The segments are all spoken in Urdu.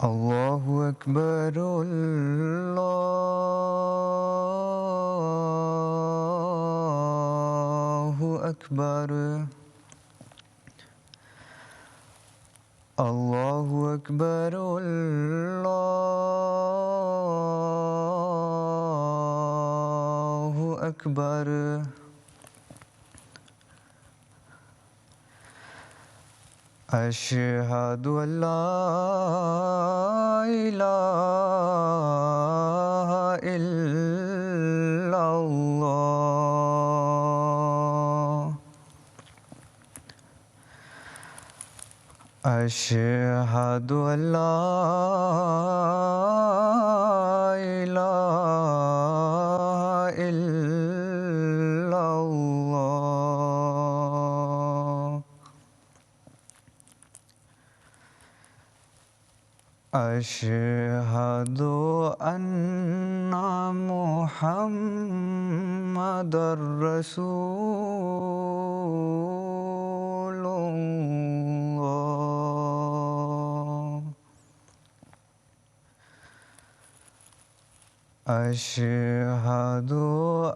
الله أكبر الله أكبر الله أكبر الله أكبر أشهد أن لا إله إلا الله أشهد أن لا إله إلا الله أشهد أن محمدًا رسول الله أشهد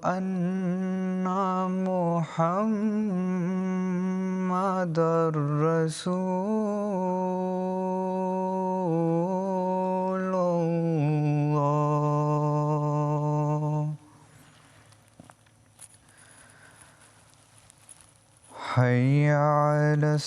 أن محمدًا رسول الله حي على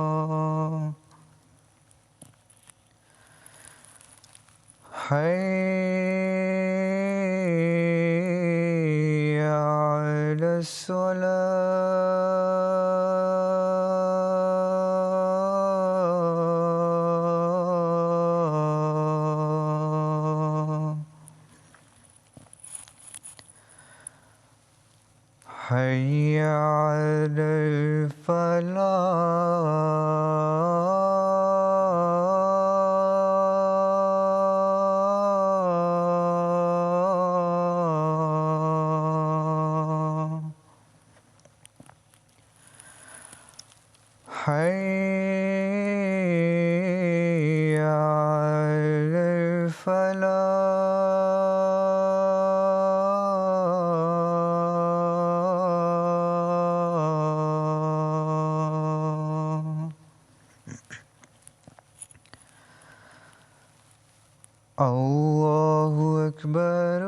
الصلاة حي على الصلاة حي على الفلاح حي على الفلاح الله أكبر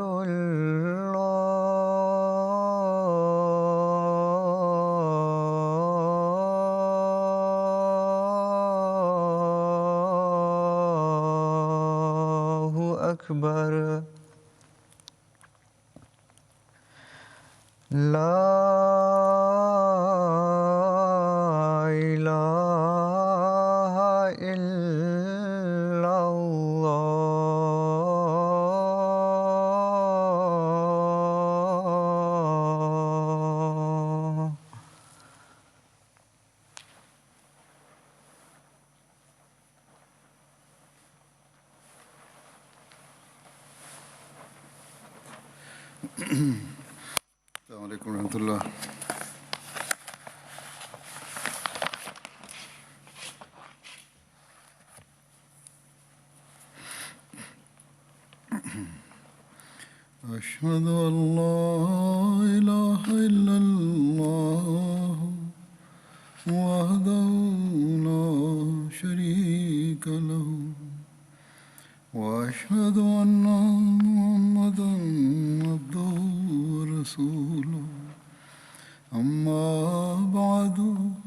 الله أكبر لا إله إلا الله السلام علیکم ورحمۃ اللہ. أشهد أن لا إله إلا الله وحده لا شريك له وأشهد أن محمدًا عبده ورسوله أما بعد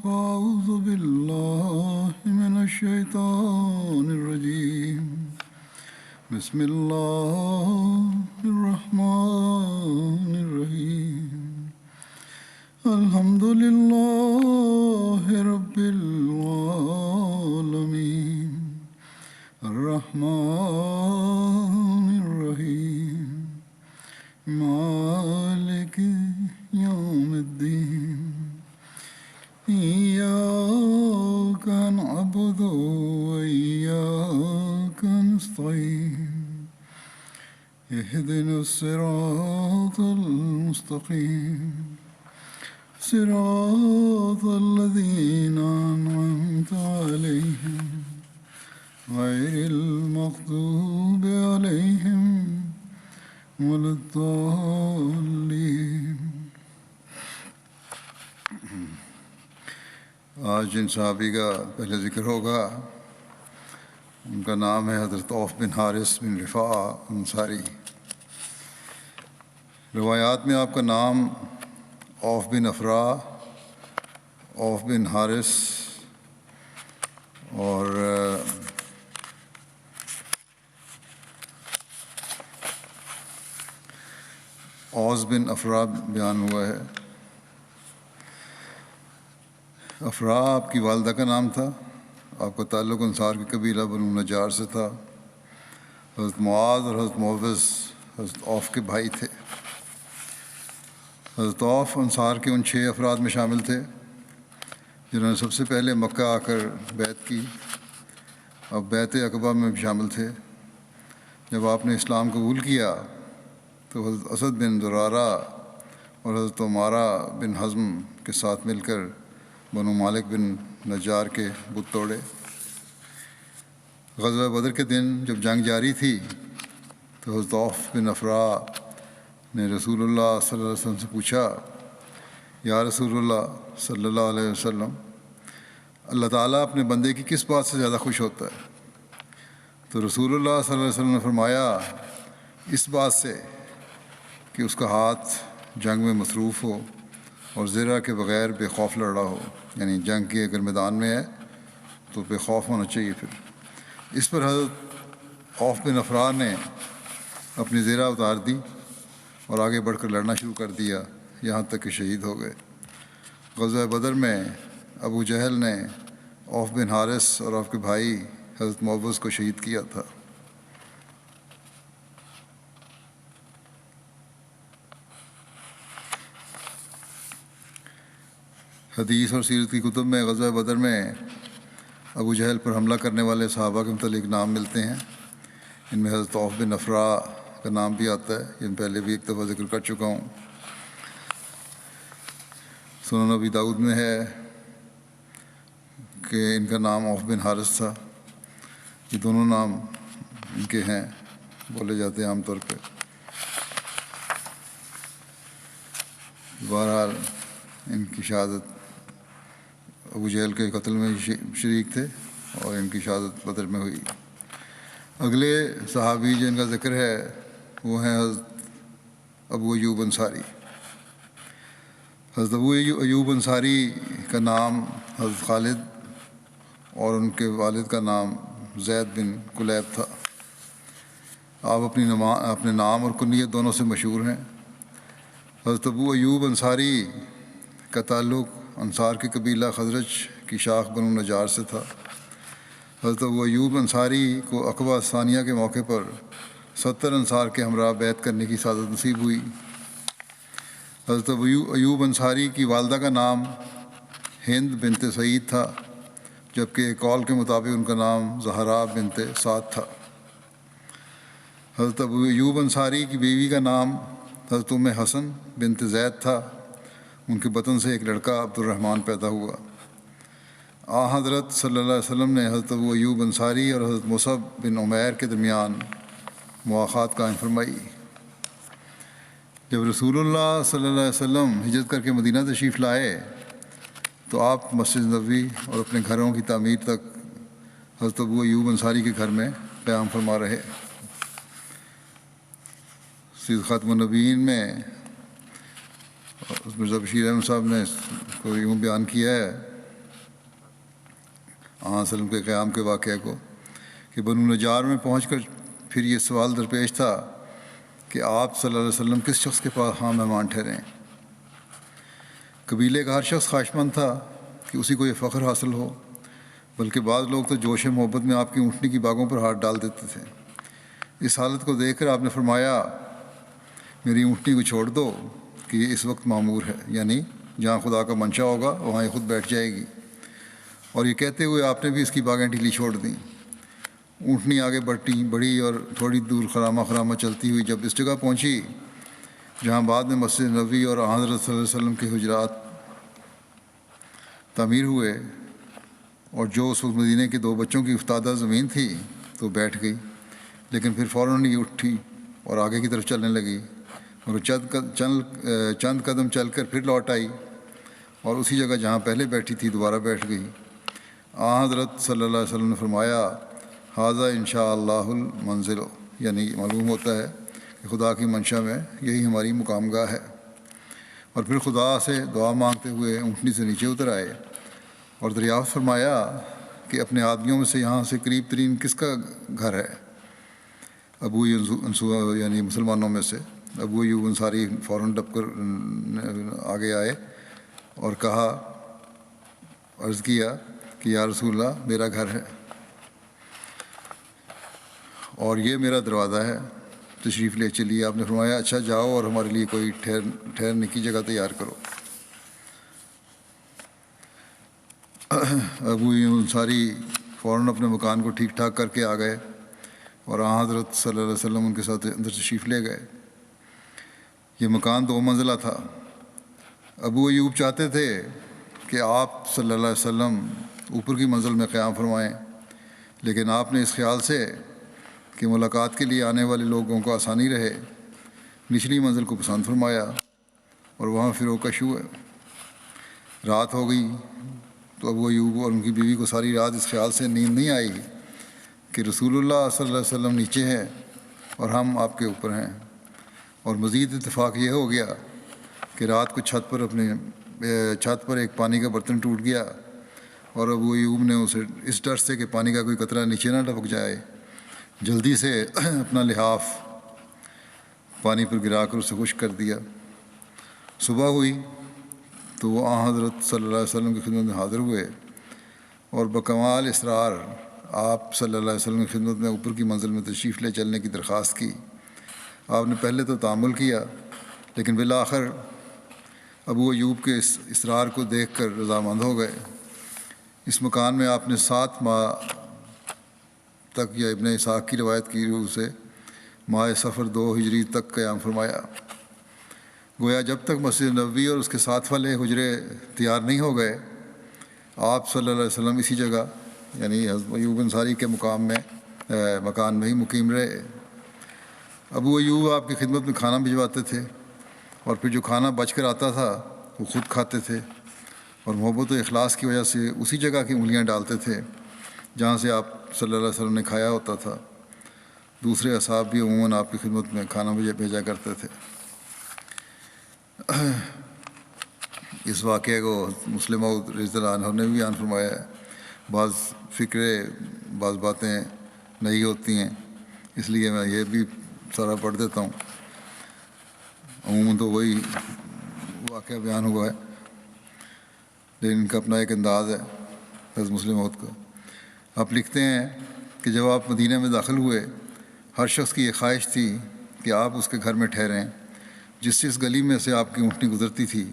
فأعوذ بالله من الشيطان الرجيم بسم الله الرحمن الرحيم الحمد لله رب العالمين الرحمن الرحيم مالك يوم الدين إياك نعبد وإياك نستعين اهدنا الصراط المستقيم صراط الذين أنعمت عليهم غير المغضوب عليهم ولا الضالين. آج جن صحابی کا پہلے ذکر ہوگا ان کا نام ہے حضرت عوف بن حارث بن رفاع انصاری. روایات میں آپ کا نام عوف بن افراء، عوف بن حارث اور اوس بن افراء بیان ہوا ہے. افراء آپ کی والدہ کا نام تھا. آپ کا تعلق انصار کے قبیلہ بنو نجار سے تھا. حضرت معاذ اور حضرت معوذ حضرت عوف کے بھائی تھے. حضرت عوف انصار کے ان 6 افراد میں شامل تھے جنہوں نے سب سے پہلے مکہ آ کر بیعت کی. اب بیعت عقبہ میں بھی شامل تھے. جب آپ نے اسلام قبول کیا تو حضرت اسد بن زرارہ اور حضرت عمارہ بن حزم کے ساتھ مل کر بنو مالک بن نجار کے بت توڑے. غزوہ بدر کے دن جب جنگ جاری تھی تو حضرت عوف بن افراء نے رسول اللہ صلی اللہ علیہ وسلم سے پوچھا، یا رسول اللہ صلی اللہ علیہ وسلم، اللہ تعالیٰ اپنے بندے کی کس بات سے زیادہ خوش ہوتا ہے؟ تو رسول اللہ صلی اللہ علیہ وسلم نے فرمایا، اس بات سے کہ اس کا ہاتھ جنگ میں مصروف ہو اور زرہ کے بغیر بے خوف لڑ رہا ہو. یعنی جنگ کے اگر میدان میں ہے تو بے خوف ہونا چاہیے. پھر اس پر حضرت عوف بن افراء نے اپنی زرہ اتار دی اور آگے بڑھ کر لڑنا شروع کر دیا یہاں تک کہ شہید ہو گئے. غزوہ بدر میں ابو جہل نے عوف بن حارث اور آپ کے بھائی حضرت معوذ کو شہید کیا تھا. حدیث اور سیرت کی کتب میں غزوہ بدر میں ابو جہل پر حملہ کرنے والے صحابہ کے متعلق نام ملتے ہیں. ان میں حضرت عوف بن افراء کا نام بھی آتا ہے. یہ پہلے بھی ایک دفعہ ذکر کر چکا ہوں. سنن ابی داؤد میں ہے کہ ان کا نام عوف بن حارث تھا. یہ دونوں نام ان کے ہیں، بولے جاتے ہیں عام طور پہ. بہرحال ان کی شہادت ابو جہل کے قتل میں شریک تھے اور ان کی شہادت بدر میں ہوئی. اگلے صحابی جن کا ذکر ہے وہ ہیں حضرت ابو ایوب انصاری. حضرت ابو ایوب انصاری کا نام حضرت خالد اور ان کے والد کا نام زید بن کلیب تھا. آپ اپنے نام اور کنیت دونوں سے مشہور ہیں. حضرت ابو ایوب انصاری کا تعلق انصار کے قبیلہ خزرج کی شاخ بنو نجار سے تھا. حضرت ابو ایوب انصاری کو عقبہ ثانیہ کے موقع پر 70 انصار کے ہمراہ بیعت کرنے کی سعادت نصیب ہوئی. حضرت ابو ایوب انصاری کی والدہ کا نام ہند بنت سعید تھا، جبکہ ایک قول کے مطابق ان کا نام زہرا بنت سعد تھا. حضرت ابو ایوب انصاری کی بیوی کا نام حضرت ام حسن بنت زید تھا. ان کے بطن سے ایک لڑکا عبد الرحمن پیدا ہوا. حضرت صلی اللہ علیہ وسلم نے حضرت ابو ایوب انصاری اور حضرت مصعب بن عمیر کے درمیان مواخات قائم فرمائی. جب رسول اللہ صلی اللہ علیہ وسلم ہجرت کر کے مدینہ تشریف لائے تو آپ مسجد نبوی اور اپنے گھروں کی تعمیر تک حضرت ابو ایوب انصاری کے گھر میں قیام فرما رہے. سید خاتم النبیین میں مرزا بشیر احمد صاحب نے اس کو یوں بیان کیا ہے وسلم کے قیام کے واقعے کو کہ بنو نجار میں پہنچ کر پھر یہ سوال درپیش تھا کہ آپ صلی اللہ علیہ وسلم کس شخص کے پاس مہمان ٹھہریں. قبیلے کا ہر شخص خواہشمند تھا کہ اسی کو یہ فخر حاصل ہو، بلکہ بعض لوگ تو جوش محبت میں آپ کی اونٹنی کی باگوں پر ہاتھ ڈال دیتے تھے. اس حالت کو دیکھ کر آپ نے فرمایا، میری اونٹنی کو چھوڑ دو کہ یہ اس وقت معمور ہے، یعنی جہاں خدا کا منشا ہوگا وہاں یہ خود بیٹھ جائے گی۔ اور یہ کہتے ہوئے آپ نے بھی اس کی باغیں ڈھیلی چھوڑ دیں۔ اونٹنی آگے بڑھی اور تھوڑی دور خرامہ خرامہ چلتی ہوئی جب اس جگہ پہنچی جہاں بعد میں مسجد نبوی اور حضرت صلی اللہ علیہ وسلم کے حجرات تعمیر ہوئے اور جو اس وقت مدینے کے 2 بچوں کی افتادہ زمین تھی تو بیٹھ گئی، لیکن پھر فوراً ہی اٹھی اور آگے کی طرف چلنے لگی، مگر چند قدم چل کر پھر لوٹ آئی اور اسی جگہ جہاں پہلے بیٹھی تھی دوبارہ بیٹھ گئی۔ حضرت صلی اللہ علیہ وسلم نے فرمایا ھذا انشاء اللہ المنزل، یعنی معلوم ہوتا ہے کہ خدا کی منشا میں یہی ہماری مقام گاہ ہے۔ اور پھر خدا سے دعا مانگتے ہوئے اونٹنی سے نیچے اتر آئے اور دریافت فرمایا کہ اپنے آدمیوں میں سے یہاں سے قریب ترین کس کا گھر ہے؟ ابو انصاری، یعنی مسلمانوں میں سے ابو ایوب انصاری فوراً ڈب کر آگے آئے اور کہا، عرض کیا کہ یا رسول اللہ میرا گھر ہے اور یہ میرا دروازہ ہے، تشریف لے چلیے۔ آپ نے فرمایا اچھا جاؤ اور ہمارے لیے کوئی ٹھہرنے کی جگہ تیار کرو۔ ابو انصاری فوراً اپنے مکان کو ٹھیک ٹھاک کر کے آ گئے اور حضرت صلی اللہ علیہ وسلم ان کے ساتھ اندر تشریف لے گئے۔ یہ مکان 2 منزلہ تھا۔ ابو ایوب چاہتے تھے کہ آپ صلی اللہ علیہ وسلم اوپر کی منزل میں قیام فرمائیں، لیکن آپ نے اس خیال سے کہ ملاقات کے لیے آنے والے لوگوں کو آسانی رہے نچلی منزل کو پسند فرمایا اور وہاں فروکش ہوئے۔ رات ہو گئی تو ابو ایوب اور ان کی بیوی کو ساری رات اس خیال سے نیند نہیں آئی کہ رسول اللہ صلی اللہ علیہ وسلم نیچے ہیں اور ہم آپ کے اوپر ہیں۔ اور مزید اتفاق یہ ہو گیا کہ رات کو چھت پر ایک پانی کا برتن ٹوٹ گیا اور ابو ایوب نے اسے اس ڈر سے کہ پانی کا کوئی قطرہ نیچے نہ ٹپک جائے جلدی سے اپنا لحاف پانی پر گرا کر اسے خشک کر دیا۔ صبح ہوئی تو وہ حضرت صلی اللہ علیہ وسلم کی خدمت میں حاضر ہوئے اور بکمال اصرار آپ صلی اللہ علیہ وسلم کی خدمت میں اوپر کی منزل میں تشریف لے چلنے کی درخواست کی۔ آپ نے پہلے تو تحمل کیا، لیکن بالآخر ابو ایوب کے اس اصرار کو دیکھ کر رضامند ہو گئے۔ اس مکان میں آپ نے 7 ماہ تک، یا ابن اسحاق کی روایت کی روح سے ماہ صفر 2 ہجری تک قیام فرمایا۔ گویا جب تک مسجد نبوی اور اس کے ساتھ والے حجرے تیار نہیں ہو گئے آپ صلی اللہ علیہ وسلم اسی جگہ یعنی حضرت ایوب انصاری کے مکان میں ہی مقیم رہے۔ ابو ایوب آپ کی خدمت میں کھانا بھجواتے تھے اور پھر جو کھانا بچ کر آتا تھا وہ خود کھاتے تھے اور محبت و اخلاص کی وجہ سے اسی جگہ کی انگلیاں ڈالتے تھے جہاں سے آپ صلی اللہ علیہ وسلم نے کھایا ہوتا تھا۔ دوسرے اصحاب بھی عموماً آپ کی خدمت میں کھانا بھیجا کرتے تھے۔ اس واقعے کو مسلم موعود رضی اللہ عنہ نے بھی بیان فرمایا ہے۔ بعض بعض باتیں نہیں ہوتی ہیں، اس لیے میں یہ بھی سارا پڑھ دیتا ہوں۔ عموماً تو وہی واقعہ بیان ہوا ہے، لیکن ان کا اپنا ایک انداز ہے حضرت مسلم موعود کا۔ آپ لکھتے ہیں کہ جب آپ مدینہ میں داخل ہوئے ہر شخص کی یہ خواہش تھی کہ آپ اس کے گھر میں ٹھہریں۔ جس گلی میں سے آپ کی اونٹنی گزرتی تھی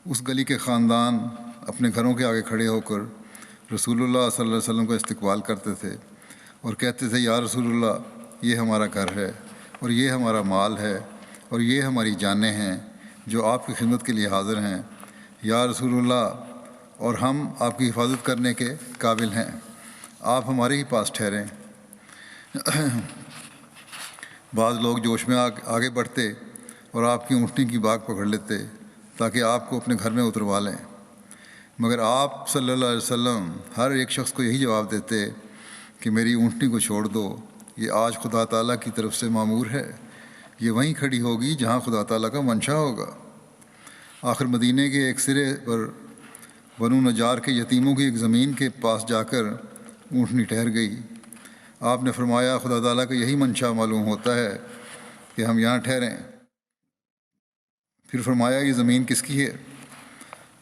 اس گلی کے خاندان اپنے گھروں کے آگے کھڑے ہو کر رسول اللہ صلی اللہ علیہ وسلم کا استقبال کرتے تھے اور کہتے تھے یا رسول اللہ یہ ہمارا گھر ہے اور یہ ہمارا مال ہے اور یہ ہماری جانیں ہیں جو آپ کی خدمت کے لیے حاضر ہیں، یا رسول اللہ اور ہم آپ کی حفاظت کرنے کے قابل ہیں، آپ ہمارے ہی پاس ٹھہریں۔ بعض لوگ جوش میں آگے بڑھتے اور آپ کی اونٹنی کی باگ پکڑ لیتے تاکہ آپ کو اپنے گھر میں اتروا لیں، مگر آپ صلی اللہ علیہ وسلم ہر ایک شخص کو یہی جواب دیتے کہ میری اونٹنی کو چھوڑ دو، یہ آج خدا تعالیٰ کی طرف سے مامور ہے، یہ وہیں کھڑی ہوگی جہاں خدا تعالیٰ کا منشا ہوگا۔ آخر مدینے کے ایک سرے پر بنو نجار کے یتیموں کی ایک زمین کے پاس جا کر اونٹنی ٹھہر گئی۔ آپ نے فرمایا خدا تعالیٰ کا یہی منشا معلوم ہوتا ہے کہ ہم یہاں ٹھہریں۔ پھر فرمایا یہ زمین کس کی ہے؟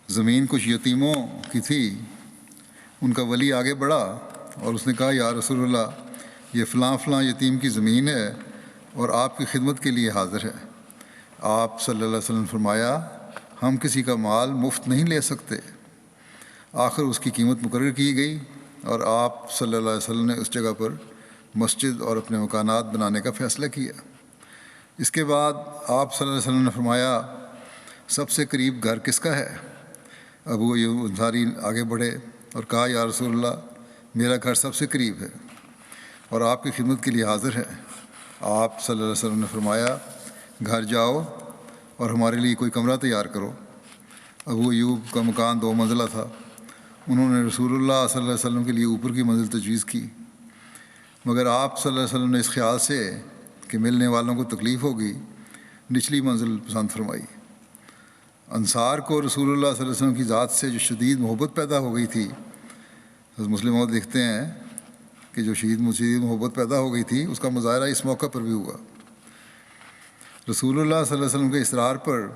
زمین کچھ یتیموں کی تھی۔ ان کا ولی آگے بڑھا اور اس نے کہا یا رسول اللہ یہ فلاں فلاں یتیم کی زمین ہے اور آپ کی خدمت کے لیے حاضر ہے۔ آپ صلی اللہ علیہ وسلم نے فرمایا ہم کسی کا مال مفت نہیں لے سکتے۔ آخر اس کی قیمت مقرر کی گئی اور آپ صلی اللہ علیہ وسلم نے اس جگہ پر مسجد اور اپنے مکانات بنانے کا فیصلہ کیا۔ اس کے بعد آپ صلی اللہ علیہ وسلم نے فرمایا سب سے قریب گھر کس کا ہے؟ ابو ایوب انصاری آگے بڑھے اور کہا یا رسول اللہ میرا گھر سب سے قریب ہے اور آپ کی خدمت کے لیے حاضر ہے۔ آپ صلی اللہ علیہ وسلم نے فرمایا گھر جاؤ اور ہمارے لیے کوئی کمرہ تیار کرو۔ ابو ایوب کا مکان 2 منزلہ تھا۔ انہوں نے رسول اللہ صلی اللہ علیہ وسلم کے لیے اوپر کی منزل تجویز کی، مگر آپ صلی اللہ علیہ وسلم نے اس خیال سے کہ ملنے والوں کو تکلیف ہوگی نچلی منزل پسند فرمائی۔ انصار کو رسول اللہ صلی اللہ علیہ وسلم کی ذات سے جو شدید محبت پیدا ہو گئی تھی، حضرت مسلم موعود لکھتے ہیں کہ جو شدید محبت پیدا ہو گئی تھی اس کا مظاہرہ اس موقع پر بھی ہوا۔ رسول اللہ صلی اللہ علیہ وسلم کے اصرار پر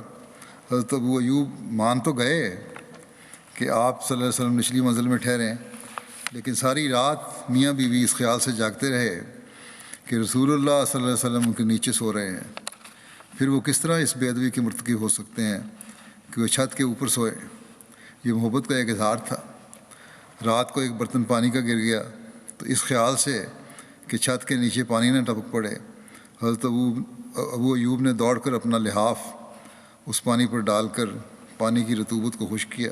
حضرت ابو ایوب مان تو گئے کہ آپ صلی اللہ علیہ وسلم نچلی منزل میں ٹھہریں، لیکن ساری رات میاں بیوی اس خیال سے جاگتے رہے کہ رسول اللہ صلی اللہ علیہ وسلم ان کے نیچے سو رہے ہیں۔ پھر وہ کس طرح اس بے ادبی کے مرتکب ہو سکتے ہیں کہ وہ چھت کے اوپر سوئے؟ یہ محبت کا ایک اظہار تھا۔ رات کو ایک برتن پانی کا گر گیا تو اس خیال سے کہ چھت کے نیچے پانی نہ ٹپک پڑے، حضرت ابو ایوب نے دوڑ کر اپنا لحاف اس پانی پر ڈال کر پانی کی رطوبت کو خشک کیا۔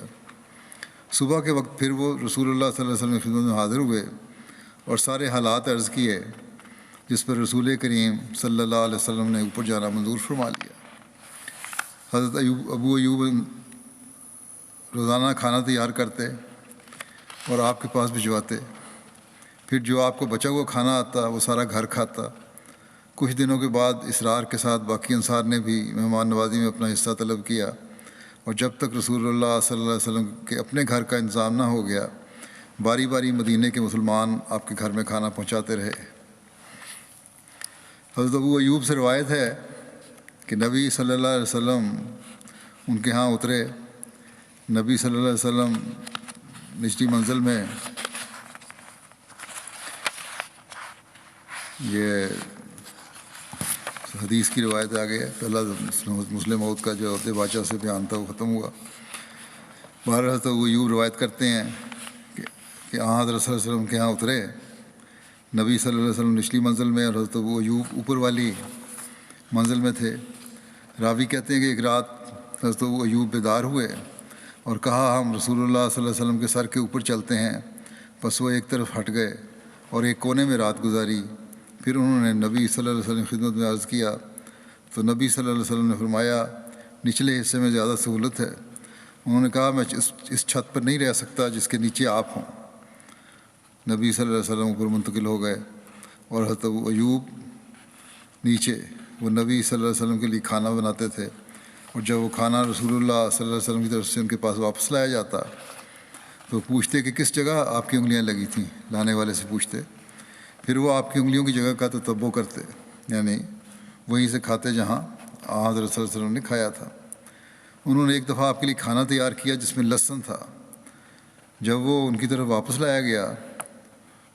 صبح کے وقت پھر وہ رسول اللہ صلی اللہ علیہ وسلم کی خدمت میں حاضر ہوئے اور سارے حالات عرض کیے، جس پر رسول کریم صلی اللہ علیہ وسلم نے اوپر جانا منظور فرما لیا۔ حضرت ابو ایوب روزانہ کھانا تیار کرتے اور آپ کے پاس بھجواتے، پھر جو آپ کو بچا ہوا کھانا آتا وہ سارا گھر کھاتا۔ کچھ دنوں کے بعد اصرار کے ساتھ باقی انصار نے بھی مہمان نوازی میں اپنا حصہ طلب کیا، اور جب تک رسول اللہ صلی اللہ علیہ وسلم کے اپنے گھر کا انتظام نہ ہو گیا باری باری مدینے کے مسلمان آپ کے گھر میں کھانا پہنچاتے رہے۔ حضرت ابو ایوب سے روایت ہے کہ نبی صلی اللہ علیہ وسلم ان کے ہاں اترے۔ نبی صلی اللہ علیہ وسلم نچلی منزل میں، یہ حدیث کی روایت آ گئی ہے، پہلا مسلم موعود کا جو عہدے بادشاہ سے بیان تھا وہ ختم ہوا۔ بہرحال حضرت ابو ایوب روایت کرتے ہیں کہ حضرت صلی اللہ علیہ وسلم کے ہاں اترے۔ نبی صلی اللہ علیہ وسلم نچلی منزل میں اور حضرت ابو ایوب اوپر والی منزل میں تھے۔ راوی کہتے ہیں کہ ایک رات حضرت ابو ایوب بیدار ہوئے اور کہا ہم رسول اللہ صلی اللہ علیہ وسلم کے سر کے اوپر چلتے ہیں۔ پس وہ ایک طرف ہٹ گئے اور ایک کونے میں رات گزاری۔ پھر انہوں نے نبی صلی اللہ علیہ وسلم کی خدمت میں عرض کیا تو نبی صلی اللہ علیہ وسلم نے فرمایا نچلے حصے میں زیادہ سہولت ہے۔ انہوں نے کہا میں اس چھت پر نہیں رہ سکتا جس کے نیچے آپ ہوں۔ نبی صلی اللہ علیہ وسلم اوپر منتقل ہو گئے اور حضرت ابو ایوب نیچے۔ وہ نبی صلی اللہ علیہ وسلم کے لیے کھانا بناتے تھے، اور جب وہ کھانا رسول اللہ صلی اللہ علیہ وسلم کی طرف سے ان کے پاس واپس لایا جاتا تو پوچھتے کہ کس جگہ آپ کی انگلیاں لگی تھیں، لانے والے سے پوچھتے۔ پھر وہ آپ کی انگلیوں کی جگہ کا تتبع کرتے، یعنی وہیں سے کھاتے جہاں حضرت صلی اللہ علیہ وسلم نے کھایا تھا۔ انہوں نے ایک دفعہ آپ کے لیے کھانا تیار کیا جس میں لہسن تھا۔ جب وہ ان کی طرف واپس لایا گیا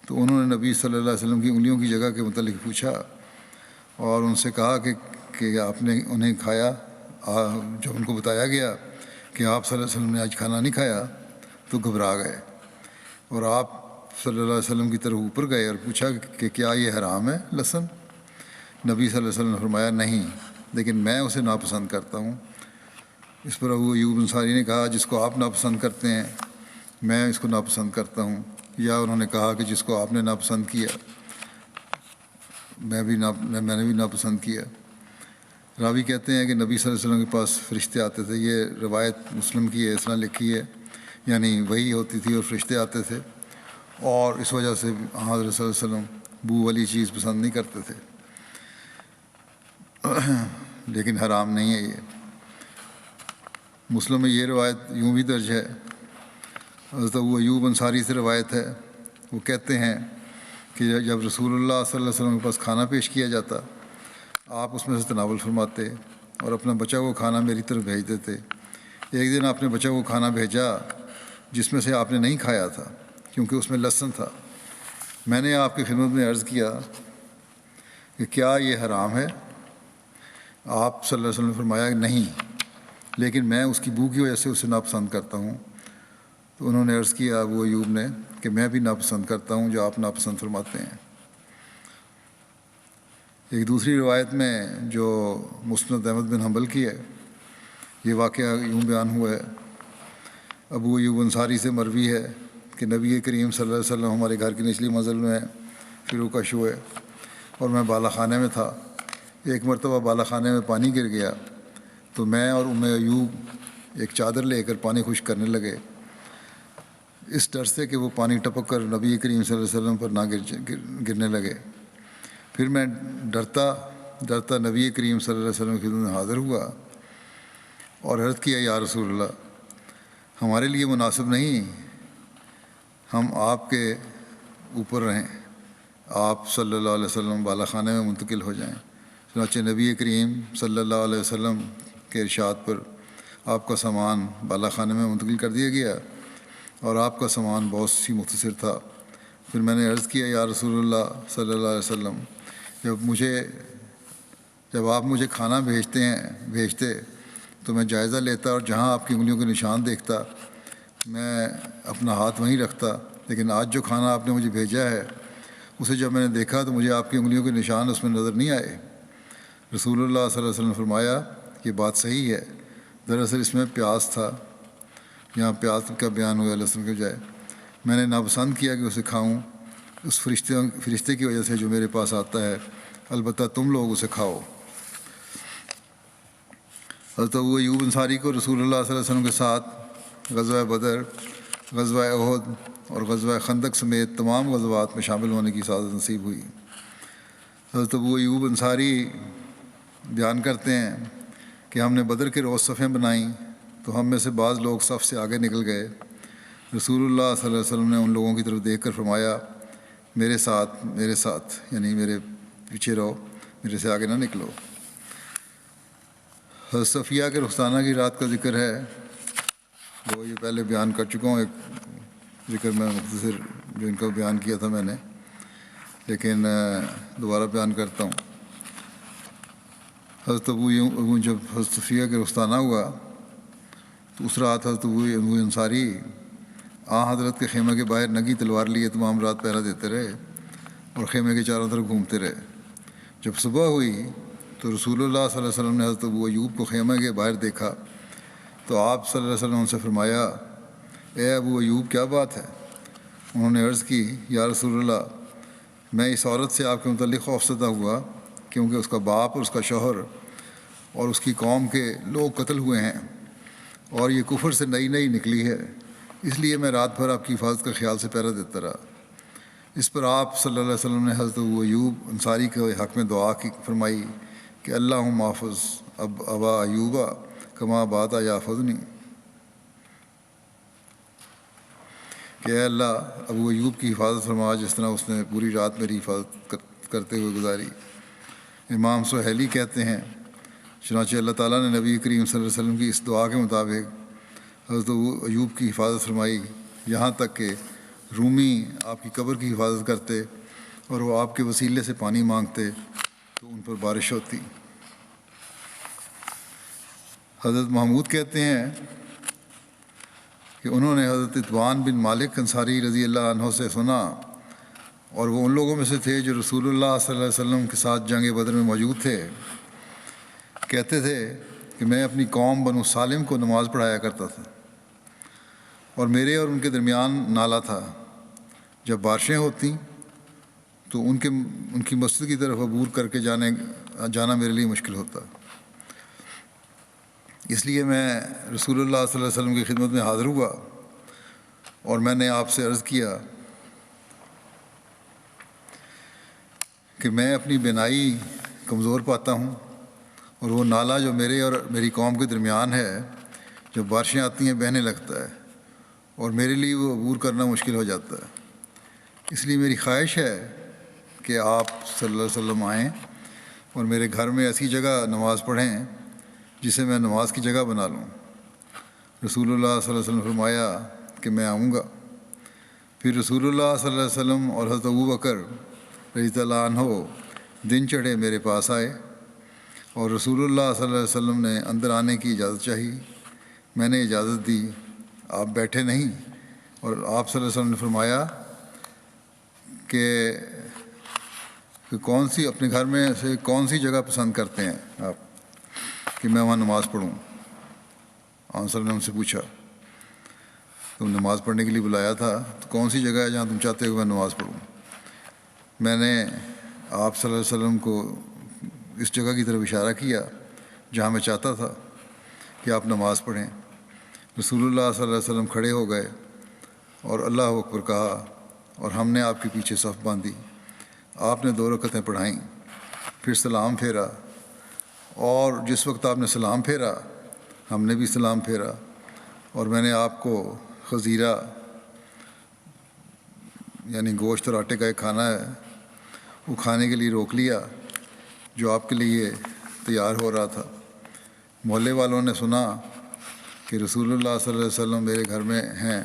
تو انہوں نے نبی صلی اللہ علیہ وسلم کی انگلیوں کی جگہ کے متعلق پوچھا اور ان سے کہا کہ آپ نے انہیں کھایا۔ جب ان کو بتایا گیا کہ آپ صلی اللہ علیہ وسلم نے آج کھانا نہیں کھایا تو گھبرا گئے، اور آپ صلی اللہ علیہ وسلم کی طرف اوپر گئے اور پوچھا کہ کیا یہ حرام ہے لہسن؟ نبی صلی اللہ علیہ وسلم نے فرمایا نہیں، لیکن میں اسے ناپسند کرتا ہوں۔ اس پر ابو ایوب انصاری نے کہا جس کو آپ ناپسند کرتے ہیں میں اس کو ناپسند کرتا ہوں، یا انہوں نے کہا کہ جس کو آپ نے ناپسند کیا میں نے بھی ناپسند کیا۔ راوی کہتے ہیں کہ نبی صلی اللہ علیہ وسلم کے پاس فرشتے آتے تھے۔ یہ روایت مسلم کی ہے، اس طرح لکھی ہے، یعنی وہی ہوتی تھی اور فرشتے آتے تھے، اور اس وجہ سے حضرت صلی اللہ علیہ وسلم بو والی چیز پسند نہیں کرتے تھے، لیکن حرام نہیں ہے یہ۔ مسلم میں یہ روایت یوں بھی درج ہے، حضرت ابو ایوب انصاری سے روایت ہے، وہ کہتے ہیں کہ جب رسول اللہ صلی اللہ علیہ وسلم کے پاس کھانا پیش کیا جاتا آپ اس میں سے تناول فرماتے اور اپنا بچا ہوا کھانا میری طرف بھیج دیتے۔ ایک دن آپ نے بچا ہوا کھانا بھیجا جس میں سے آپ نے نہیں کھایا تھا کیونکہ اس میں لہسن تھا۔ میں نے آپ کی خدمت میں عرض کیا کہ کیا یہ حرام ہے؟ آپ صلی اللہ علیہ وسلم نے فرمایا نہیں، لیکن میں اس کی بو کی وجہ سے اسے ناپسند کرتا ہوں۔ تو انہوں نے عرض کیا ابو ایوب نے کہ میں بھی ناپسند کرتا ہوں جو آپ ناپسند فرماتے ہیں۔ ایک دوسری روایت میں جو مسند احمد بن حنبل کی ہے، یہ واقعہ یوں بیان ہوا ہے۔ ابو ایوب انصاری سے مروی ہے کہ نبی کریم صلی اللہ علیہ وسلم ہمارے گھر کی نچلی منزل میں فروکش ہوئے اور میں بالا خانے میں تھا۔ ایک مرتبہ بالا خانے میں پانی گر گیا تو میں اور ام ایوب ایک چادر لے کر پانی خشک کرنے لگے، اس ڈر سے کہ وہ پانی ٹپک کر نبی کریم صلی اللہ علیہ وسلم پر نہ گرنے لگے۔ پھر میں ڈرتا نبی کریم صلی اللہ علیہ وسلم کی خدمت میں حاضر ہوا اور عرض کیا یا رسول اللہ، ہمارے لیے مناسب نہیں ہم آپ کے اوپر رہیں، آپ صلی اللہ علیہ وسلم بالا خانے میں منتقل ہو جائیں۔ چنانچہ نبی کریم صلی اللہ علیہ وسلم کے ارشاد پر آپ کا سامان بالا خانے میں منتقل کر دیا گیا اور آپ کا سامان بہت سی مختصر تھا۔ پھر میں نے عرض کیا یا رسول اللہ صلی اللہ علیہ وسلم، جب آپ مجھے کھانا بھیجتے تو میں جائزہ لیتا اور جہاں آپ کی انگلیوں کے نشان دیکھتا میں اپنا ہاتھ وہیں رکھتا، لیکن آج جو کھانا آپ نے مجھے بھیجا ہے اسے جب میں نے دیکھا تو مجھے آپ کی انگلیوں کے نشان اس میں نظر نہیں آئے۔ رسول اللہ صلی اللہ علیہ وسلم نے فرمایا یہ بات صحیح ہے، دراصل اس میں پیاز تھا، یہاں پیاز کا بیان ہوا لہسن کے بجائے۔ میں نے ناپسند کیا کہ اسے کھاؤں اس فرشتے کی وجہ سے جو میرے پاس آتا ہے، البتہ تم لوگ اسے کھاؤ۔ حضرت ابو ایوب انصاری کو رسول اللہ صلی اللہ علیہ وسلم کے ساتھ غزوہ بدر، غزوہ احد اور غزوہ خندق سمیت تمام غزوات میں شامل ہونے کی سعادت نصیب ہوئی۔ حضرت ابو ایوب انصاری بیان کرتے ہیں کہ ہم نے بدر کے روز صفیں بنائیں تو ہم میں سے بعض لوگ صف سے آگے نکل گئے۔ رسول اللہ صلی اللہ علیہ وسلم نے ان لوگوں کی طرف دیکھ کر فرمایا میرے ساتھ یعنی میرے پیچھے رہو، میرے سے آگے نہ نکلو۔ حضرت صفیہ کے رخسانہ کی رات کا ذکر ہے، وہ یہ پہلے بیان کر چکا ہوں، ایک ذکر میں مختصر جو ان کا بیان کیا تھا میں نے، لیکن دوبارہ بیان کرتا ہوں۔ حضرت ابو جب حضرت صفیہ کے رخسانہ ہوا تو اس رات حضرت ابو انصاری حضرت کے خیمے کے باہر نگی تلوار لیے تمام رات پہرا دیتے رہے اور خیمے کے چاروں طرف گھومتے رہے۔ جب صبح ہوئی تو رسول اللہ صلی اللہ علیہ وسلم نے حضرت ابو ایوب کو خیمے کے باہر دیکھا تو آپ صلی اللہ علیہ وسلم سے فرمایا اے ابو ایوب کیا بات ہے؟ انہوں نے عرض کی یا رسول اللہ، میں اس عورت سے آپ کے متعلق خوفزدہ ہوا کیونکہ اس کا باپ اور اس کا شوہر اور اس کی قوم کے لوگ قتل ہوئے ہیں اور یہ کفر سے نئی نکلی ہے، اس لیے میں رات بھر آپ کی حفاظت کا خیال سے پہرا دیتا رہا۔ اس پر آپ صلی اللہ علیہ وسلم نے حضرت ابو ایوب انصاری کے حق میں دعا کی فرمائی کہ اللہم محفظ ابا ایوبا کما باتا یافظنی، کہ اے اللہ ابو ایوب کی حفاظت فرما جس طرح اس نے پوری رات میری حفاظت کرتے ہوئے گزاری۔ امام سہیلی کہتے ہیں چنانچہ اللہ تعالیٰ نے نبی کریم صلی اللہ علیہ وسلم کی اس دعا کے مطابق حضرت ابو ایوب کی حفاظت فرمائی، یہاں تک کہ رومی آپ کی قبر کی حفاظت کرتے اور وہ آپ کے وسیلے سے پانی مانگتے تو ان پر بارش ہوتی۔ حضرت محمود کہتے ہیں کہ انہوں نے حضرت اطبان بن مالک انصاری رضی اللہ عنہ سے سنا، اور وہ ان لوگوں میں سے تھے جو رسول اللہ صلی اللہ علیہ وسلم کے ساتھ جنگ بدر میں موجود تھے، کہتے تھے کہ میں اپنی قوم بنو سالم کو نماز پڑھایا کرتا تھا اور میرے اور ان کے درمیان نالا تھا، جب بارشیں ہوتیں تو ان کی مسجد کی طرف عبور کر کے جانا میرے لیے مشکل ہوتا، اس لیے میں رسول اللہ صلی اللہ علیہ وسلم کی خدمت میں حاضر ہوا اور میں نے آپ سے عرض کیا کہ میں اپنی بینائی کمزور پاتا ہوں اور وہ نالا جو میرے اور میری قوم کے درمیان ہے جب بارشیں آتی ہیں بہنے لگتا ہے اور میرے لیے وہ عبور کرنا مشکل ہو جاتا ہے، اس لیے میری خواہش ہے کہ آپ صلی اللہ علیہ وسلم آئیں اور میرے گھر میں ایسی جگہ نماز پڑھیں جسے میں نماز کی جگہ بنا لوں۔ رسول اللہ صلی اللہ علیہ وسلم نے فرمایا کہ میں آؤں گا۔ پھر رسول اللہ صلی اللہ علیہ وسلم اور حضرت ابو بکر رضی اللہ عنہ دن چڑھے میرے پاس آئے اور رسول اللہ صلی اللہ علیہ وسلم نے اندر آنے کی اجازت چاہی. میں نے اجازت دی. آپ بیٹھے نہیں، اور آپ صلی اللہ علیہ وسلم نے فرمایا کہ کون سی اپنے گھر میں سے کون سی جگہ پسند کرتے ہیں آپ کہ میں وہاں نماز پڑھوں. آپ صلی اللہ علیہ وسلم نے ان سے پوچھا، تم نماز پڑھنے کے لیے بلایا تھا، تو کون سی جگہ ہے جہاں تم چاہتے ہو میں نماز پڑھوں؟ میں نے آپ صلی اللہ علیہ وسلم کو اس جگہ کی طرف اشارہ کیا جہاں میں چاہتا تھا کہ آپ نماز پڑھیں. رسول اللہ صلی اللہ علیہ وسلم کھڑے ہو گئے اور اللہ اکبر کہا، اور ہم نے آپ کے پیچھے صف باندھی. آپ نے 2 رکعتیں پڑھائیں، پھر سلام پھیرا، اور جس وقت آپ نے سلام پھیرا ہم نے بھی سلام پھیرا، اور میں نے آپ کو خزیرہ یعنی گوشت اور آٹے کا ایک کھانا ہے وہ کھانے کے لیے روک لیا جو آپ کے لیے تیار ہو رہا تھا. محلے والوں نے سنا کہ رسول اللہ صلی اللہ علیہ وسلم میرے گھر میں ہیں،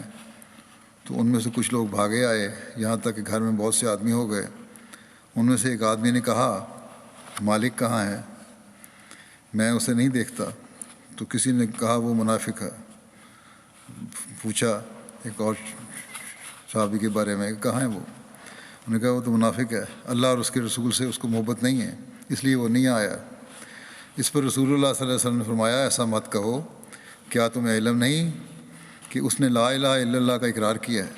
تو ان میں سے کچھ لوگ بھاگے آئے، یہاں تک کہ گھر میں بہت سے آدمی ہو گئے. ان میں سے ایک آدمی نے کہا، مالک کہاں ہے؟ میں اسے نہیں دیکھتا. تو کسی نے کہا وہ منافق ہے. پوچھا ایک اور صحابی کے بارے میں، کہاں ہے وہ؟ انہوں نے کہا وہ تو منافق ہے، اللہ اور اس کے رسول سے اس کو محبت نہیں ہے، اس لیے وہ نہیں آیا. اس پر رسول اللہ صلی اللہ علیہ وسلم نے فرمایا، ایسا مت کہو، کیا تمہیں علم نہیں کہ اس نے لا الہ الا اللہ کا اقرار کیا ہے؟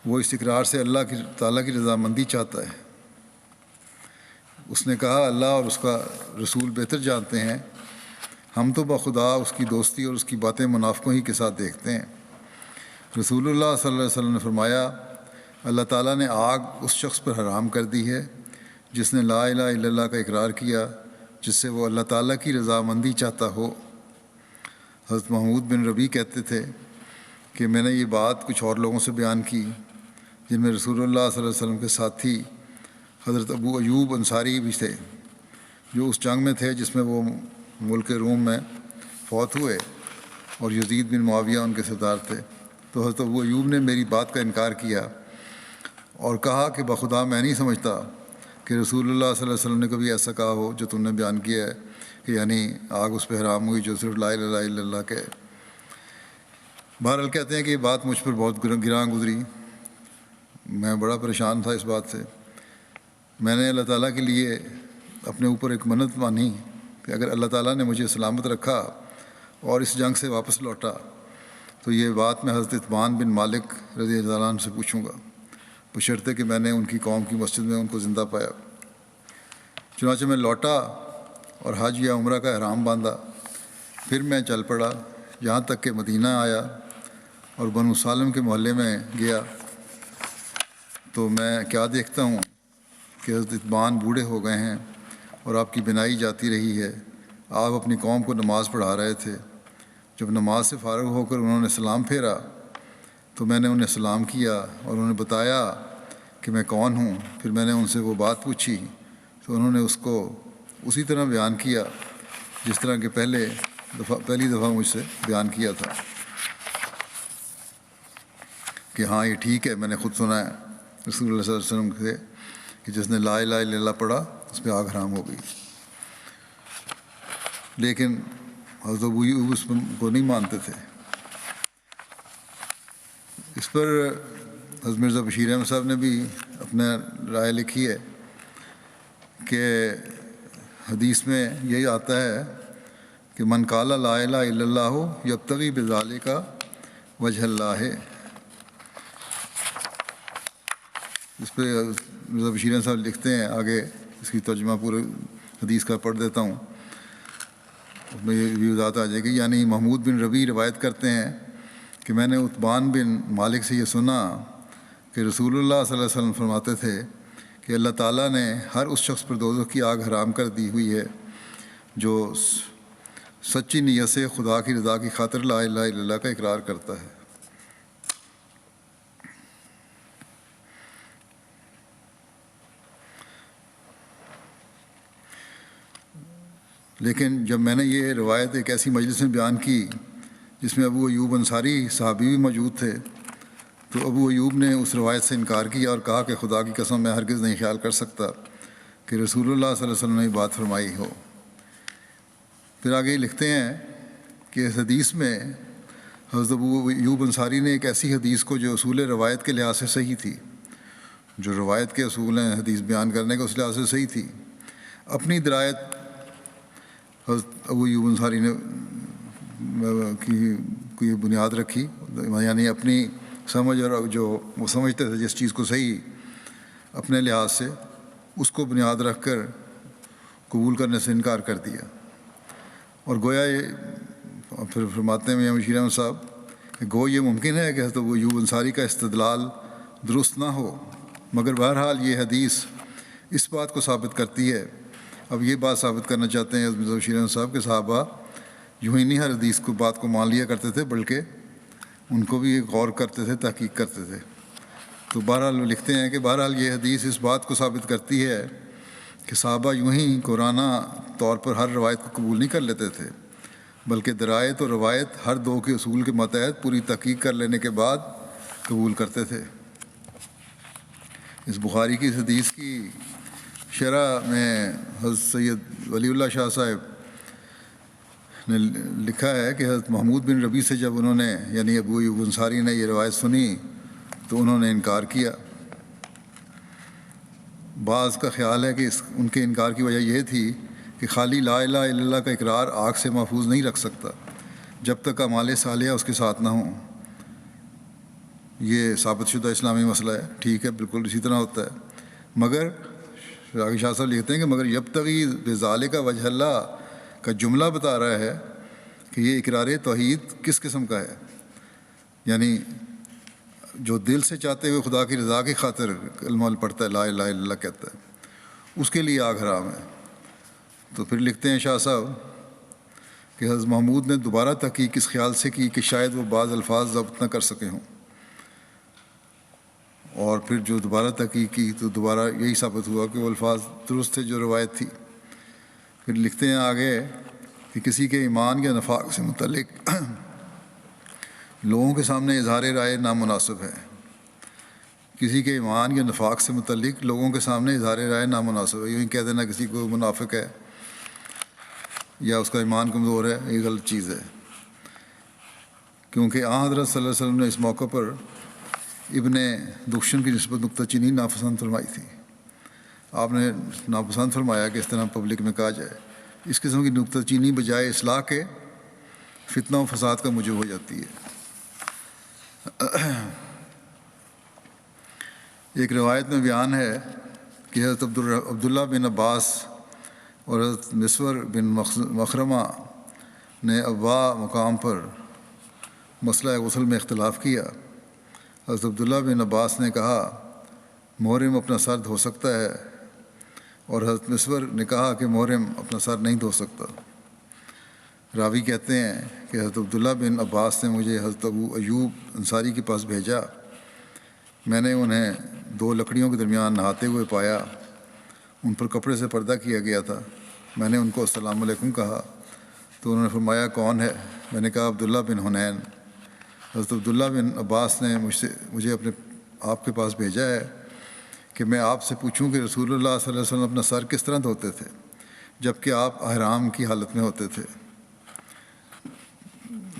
وہ اس اقرار سے اللہ کی تعالیٰ کی رضامندی چاہتا ہے. اس نے کہا، اللہ اور اس کا رسول بہتر جانتے ہیں، ہم تو بخدا اس کی دوستی اور اس کی باتیں منافقوں ہی کے ساتھ دیکھتے ہیں. رسول اللہ صلی اللہ علیہ وسلم نے فرمایا، اللہ تعالیٰ نے آگ اس شخص پر حرام کر دی ہے جس نے لا الہ الا اللہ کا اقرار کیا جس سے وہ اللہ تعالیٰ کی رضامندی چاہتا ہو. حضرت محمود بن ربیع کہتے تھے کہ میں نے یہ بات کچھ اور لوگوں سے بیان کی جن میں رسول اللہ صلی اللہ علیہ وسلم کے ساتھی حضرت ابو ایوب انصاری بھی تھے، جو اس جنگ میں تھے جس میں وہ ملک روم میں فوت ہوئے، اور یزید بن معاویہ ان کے سردار تھے. تو حضرت ابو ایوب نے میری بات کا انکار کیا اور کہا کہ بخدا میں نہیں سمجھتا کہ رسول اللہ صلی اللہ علیہ وسلم نے کبھی ایسا کہا ہو جو تم نے بیان کیا ہے کہ یعنی آگ اس پہ حرام ہوئی جو صرف لا الہ الا اللہ کے. بہرحال کہتے ہیں کہ یہ بات مجھ پر بہت گراں گزری. میں بڑا پریشان تھا اس بات سے. میں نے اللہ تعالیٰ کے لیے اپنے اوپر ایک منت مانی کہ اگر اللہ تعالیٰ نے مجھے سلامت رکھا اور اس جنگ سے واپس لوٹا تو یہ بات میں حضرت عتبان بن مالک رضی اللہ عنہ سے پوچھوں گا، بشرطے کہ میں نے ان کی قوم کی مسجد میں ان کو زندہ پایا. چنانچہ میں لوٹا اور حج یا عمرہ کا احرام باندھا. پھر میں چل پڑا یہاں تک کہ مدینہ آیا اور بنو سالم کے محلے میں گیا. تو میں کیا دیکھتا ہوں کہ حضرت عتبان بوڑھے ہو گئے ہیں اور آپ کی بینائی جاتی رہی ہے. آپ اپنی قوم کو نماز پڑھا رہے تھے. جب نماز سے فارغ ہو کر انہوں نے سلام پھیرا تو میں نے انہیں سلام کیا اور انہوں نے بتایا کہ میں کون ہوں. پھر میں نے ان سے وہ بات پوچھی تو انہوں نے اس کو اسی طرح بیان کیا جس طرح کہ پہلی دفعہ مجھ سے بیان کیا تھا کہ ہاں یہ ٹھیک ہے، میں نے خود سنا ہے رسول اللہ صلی اللہ علیہ وسلم سے کہ جس نے لا الہ الا اللہ پڑھا اس پہ آگ حرام ہو گئی. لیکن حضرت ابو ایوب اس کو نہیں مانتے تھے. اس پر حضرت مرزا بشیر احمد صاحب نے بھی اپنا رائے لکھی ہے کہ حدیث میں یہی آتا ہے کہ من قال لا الہ الا اللہ یبتغی بذالک وجہ اللہ. اس پہ مرزا بشیر احمد صاحب لکھتے ہیں، آگے اس کی ترجمہ پورے حدیث کا پڑھ دیتا ہوں، اس میں یہ بھی وضاحت آ جائے گی. یعنی محمود بن ربیع روایت کرتے ہیں کہ میں نے عتبان بن مالک سے یہ سنا کہ رسول اللہ صلی اللہ علیہ وسلم فرماتے تھے کہ اللہ تعالیٰ نے ہر اس شخص پر دوزخ کی آگ حرام کر دی ہوئی ہے جو سچی نیت سے خدا کی رضا کی خاطر لا الہ الا اللہ کا اقرار کرتا ہے. لیکن جب میں نے یہ روایت ایک ایسی مجلس میں بیان کی جس میں ابو ایوب انصاری صحابی بھی موجود تھے تو ابو ایوب نے اس روایت سے انکار کیا اور کہا کہ خدا کی قسم میں ہرگز نہیں خیال کر سکتا کہ رسول اللہ صلی اللہ علیہ وسلم نے بات فرمائی ہو۔ پھر آگے لکھتے ہیں کہ اس حدیث میں حضرت ابو ایوب انصاری نے ایک ایسی حدیث کو جو اصول روایت کے لحاظ سے صحیح تھی، جو روایت کے اصول ہیں حدیث بیان کرنے کا اس لحاظ سے صحیح تھی، اپنی درایت حضرت ابو ایوب انصاری نے کی کوئی بنیاد رکھی، یعنی اپنی سمجھ اور جو وہ سمجھتے تھے جس چیز کو صحیح اپنے لحاظ سے، اس کو بنیاد رکھ کر قبول کرنے سے انکار کر دیا۔ اور گویا یہ پھر فرماتے ہیں میاں بشیر احمد صاحب کہ گو یہ ممکن ہے کہ حضرت ابو ایوب انصاری کا استدلال درست نہ ہو، مگر بہرحال یہ حدیث اس بات کو ثابت کرتی ہے۔ اب یہ بات ثابت کرنا چاہتے ہیں حضرت بشیر احمد صاحب کہ صحابہ یوں ہی نہیں ہر حدیث کو بات کو مان لیا کرتے تھے، بلکہ ان کو بھی غور کرتے تھے، تحقیق کرتے تھے۔ تو بہرحال لکھتے ہیں کہ بہرحال یہ حدیث اس بات کو ثابت کرتی ہے کہ صحابہ یوں ہی قرآنہ طور پر ہر روایت کو قبول نہیں کر لیتے تھے، بلکہ درایت اور روایت ہر دو کے اصول کے ماتحت پوری تحقیق کر لینے کے بعد قبول کرتے تھے۔ اس بخاری کی اس حدیث کی شرح میں حضرت سید ولی اللہ شاہ صاحب نے لکھا ہے کہ حضرت محمود بن ربیع سے جب انہوں نے یعنی ابو ایوب انصاری نے یہ روایت سنی تو انہوں نے انکار کیا۔ بعض کا خیال ہے کہ ان کے انکار کی وجہ یہ تھی کہ خالی لا الہ الا اللہ کا اقرار آنکھ سے محفوظ نہیں رکھ سکتا جب تک اعمال صالحہ اس کے ساتھ نہ ہوں۔ یہ ثابت شدہ اسلامی مسئلہ ہے، ٹھیک ہے، بالکل اسی طرح ہوتا ہے، مگر راغب شاہ صاحب لکھتے ہیں کہ مگر یبتغی بذالک وجہ اللہ کا جملہ بتا رہا ہے کہ یہ اقرار توحید کس قسم کا ہے، یعنی جو دل سے چاہتے ہوئے خدا کی رضا کی خاطر کلمہ پڑھتا ہے، لا الہ الا اللہ کہتا ہے، اس کے لیے آگ حرام ہے۔ تو پھر لکھتے ہیں شاہ صاحب کہ حضرت محمود نے دوبارہ تحقیق اس خیال سے کی کہ شاید وہ بعض الفاظ ضبط نہ کر سکے ہوں، اور پھر جو دوبارہ تحقیق کی تو دوبارہ یہی ثابت ہوا کہ وہ الفاظ درست تھے جو روایت تھی۔ پھر لکھتے ہیں آگے کہ کسی کے ایمان یا نفاق سے متعلق لوگوں کے سامنے اظہار رائے نامناسب ہے۔ کسی کے ایمان یا نفاق سے متعلق لوگوں کے سامنے اظہار رائے نامناسب ہے، یوں ہی کہہ دینا کسی کو منافق ہے یا اس کا ایمان کمزور ہے، یہ غلط چیز ہے، کیونکہ آن حضرت صلی اللہ علیہ وسلم نے اس موقع پر ابن دخشن کی نسبت نکتہ چینی ناپسند فرمائی تھی۔ آپ نے ناپسند فرمایا کہ اس طرح پبلک میں کہا جائے۔ اس قسم کی نکتہ چینی بجائے اصلاح کے فتنہ و فساد کا موجب ہو جاتی ہے۔ ایک روایت میں بیان ہے کہ حضرت عبداللہ بن عباس اور حضرت مسور بن مخرمہ نے ابوا مقام پر مسئلہ غسل میں اختلاف کیا۔ حضرت عبداللہ بن عباس نے کہا محرم اپنا سر دھو سکتا ہے، اور حضرت مسور نے کہا کہ محرم اپنا سر نہیں دھو سکتا۔ راوی کہتے ہیں کہ حضرت عبداللہ بن عباس نے مجھے حضرت ابو ایوب انصاری کے پاس بھیجا۔ میں نے انہیں دو لکڑیوں کے درمیان نہاتے ہوئے پایا، ان پر کپڑے سے پردہ کیا گیا تھا۔ میں نے ان کو السلام علیکم کہا تو انہوں نے فرمایا کون ہے؟ میں نے کہا عبداللہ بن حنین۔ حضرت عبداللہ بن عباس نے مجھے اپنے آپ کے پاس بھیجا ہے کہ میں آپ سے پوچھوں کہ رسول اللہ صلی اللہ علیہ وسلم اپنا سر کس طرح دھوتے تھے جب کہ آپ احرام کی حالت میں ہوتے تھے؟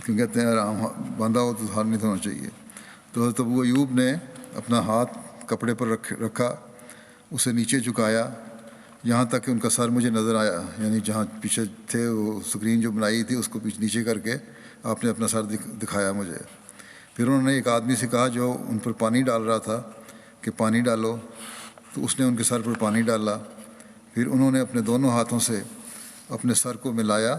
کیوں کہتے ہیں احرام باندھا ہو تو سر نہیں دھونا چاہیے۔ تو حضرت ابو ایوب نے اپنا ہاتھ کپڑے پر رکھا، اسے نیچے جھکایا یہاں تک کہ ان کا سر مجھے نظر آیا، یعنی جہاں پیچھے تھے وہ اسکرین جو بنائی تھی اس کو نیچے کر کے آپ نے اپنا سر دکھایا مجھے۔ پھر انہوں نے ایک آدمی سے کہا جو ان پر پانی ڈال رہا تھا کہ پانی ڈالو، تو اس نے ان کے سر پر پانی ڈالا۔ پھر انہوں نے اپنے دونوں ہاتھوں سے اپنے سر کو ملایا،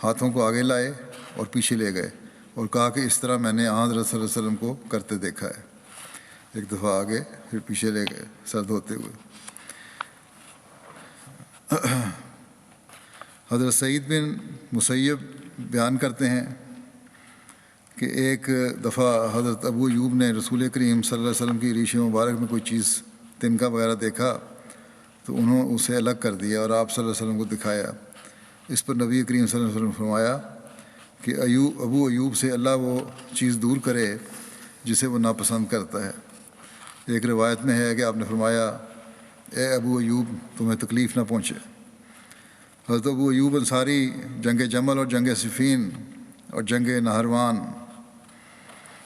ہاتھوں کو آگے لائے اور پیچھے لے گئے اور کہا کہ اس طرح میں نے حضرت صلی اللہ علیہ وسلم کو کرتے دیکھا ہے۔ ایک دفعہ آگے پھر پیچھے لے گئے سر دھوتے ہوئے۔ حضرت سعید بن مسیب بیان کرتے ہیں کہ ایک دفعہ حضرت ابو ایوب نے رسول کریم صلی اللہ علیہ وسلم کی ریش مبارک میں کوئی چیز تنکا وغیرہ دیکھا تو انہوں اسے الگ کر دیا اور آپ صلی اللہ علیہ وسلم کو دکھایا۔ اس پر نبی کریم صلی اللہ علیہ وسلم نے فرمایا کہ ابو ایوب سے اللہ وہ چیز دور کرے جسے وہ ناپسند کرتا ہے۔ ایک روایت میں ہے کہ آپ نے فرمایا اے ابو ایوب تمہیں تکلیف نہ پہنچے۔ حضرت ابو ایوب انصاری جنگ جمل اور جنگ صفین اور جنگ نہروان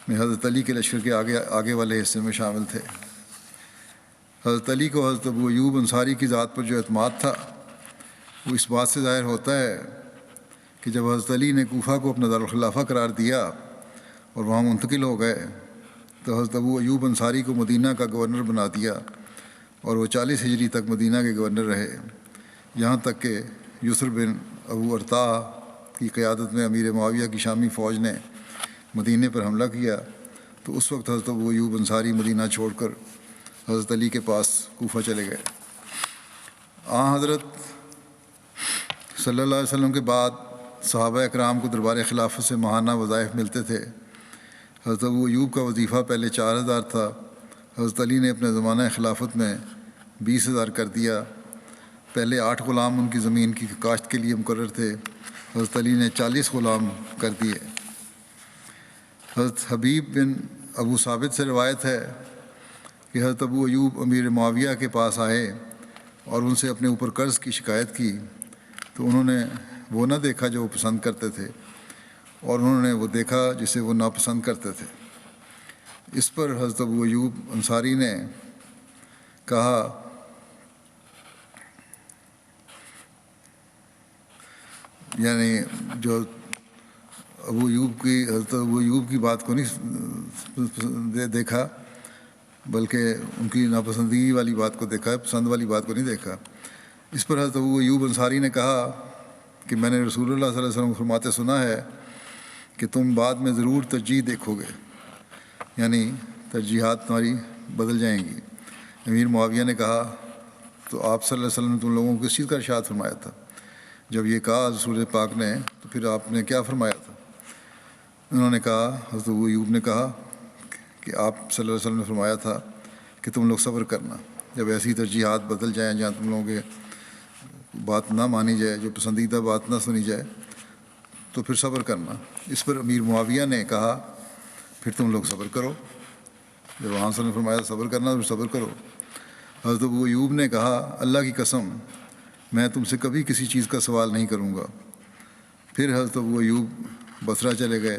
میں حضرت علی کے لشکر کے آگے والے حصے میں شامل تھے۔ حضرت علی کو حضرت ابو ایوب انصاری کی ذات پر جو اعتماد تھا وہ اس بات سے ظاہر ہوتا ہے کہ جب حضرت علی نے کوفہ کو اپنا دارالخلافہ قرار دیا اور وہاں منتقل ہو گئے تو حضرت ابو ایوب انصاری کو مدینہ کا گورنر بنا دیا اور وہ 40 ہجری تک مدینہ کے گورنر رہے، یہاں تک کہ یسر بن ابو ارطا کی قیادت میں امیر معاویہ کی شامی فوج نے مدینہ پر حملہ کیا تو اس وقت حضرت ابو ایوب انصاری مدینہ چھوڑ کر حضرت علی کے پاس کوفہ چلے گئے۔ حضرت صلی اللہ علیہ وسلم کے بعد صحابہ اکرام کو دربار خلافت سے ماہانہ وظائف ملتے تھے۔ حضرت ابو ایوب کا وظیفہ پہلے 4000 تھا، حضرت علی نے اپنے زمانہ خلافت میں 20,000 کر دیا۔ پہلے 8 غلام ان کی زمین کی کاشت کے لیے مقرر تھے، حضرت علی نے 40 غلام کر دیے۔ حضرت حبیب بن ابو ثابت سے روایت ہے کہ حضرت ابو ایوب امیر معاویہ کے پاس آئے اور ان سے اپنے اوپر قرض کی شکایت کی تو انہوں نے وہ نہ دیکھا جو وہ پسند کرتے تھے اور انہوں نے وہ دیکھا جسے وہ ناپسند کرتے تھے۔ اس پر حضرت ابو ایوب انصاری نے کہا یعنی جو حضرت ابو ایوب کی بات کو نہیں دیکھا بلکہ ان کی ناپسندگی والی بات کو دیکھا، پسند والی بات کو نہیں دیکھا۔ اس پر حضرت ابو ایوب انصاری نے کہا کہ میں نے رسول اللہ صلی اللہ علیہ وسلم کو فرماتے سنا ہے کہ تم بعد میں ضرور ترجیح دیکھو گے، یعنی ترجیحات تمہاری بدل جائیں گی۔ امیر معاویہ نے کہا تو آپ صلی اللہ علیہ وسلم نے تم لوگوں کو کس چیز کا ارشاد فرمایا تھا؟ جب یہ کہا رسول پاک نے تو پھر آپ نے کیا فرمایا تھا؟ انہوں نے کہا، حضرت ابو ایوب نے کہا کہ آپ صلی اللہ علیہ وسلم نے فرمایا تھا کہ تم لوگ صبر کرنا، جب ایسی ترجیحات بدل جائیں جہاں تم لوگوں کے بات نہ مانی جائے، جو پسندیدہ بات نہ سنی جائے تو پھر صبر کرنا۔ اس پر امیر معاویہ نے کہا پھر تم لوگ صبر کرو، جب وہاں سے نے فرمایا صبر کرنا تو صبر کرو۔ حضرت ابو ایوب نے کہا اللہ کی قسم میں تم سے کبھی کسی چیز کا سوال نہیں کروں گا۔ پھر حضرت ابو ایوب بصرہ چلے گئے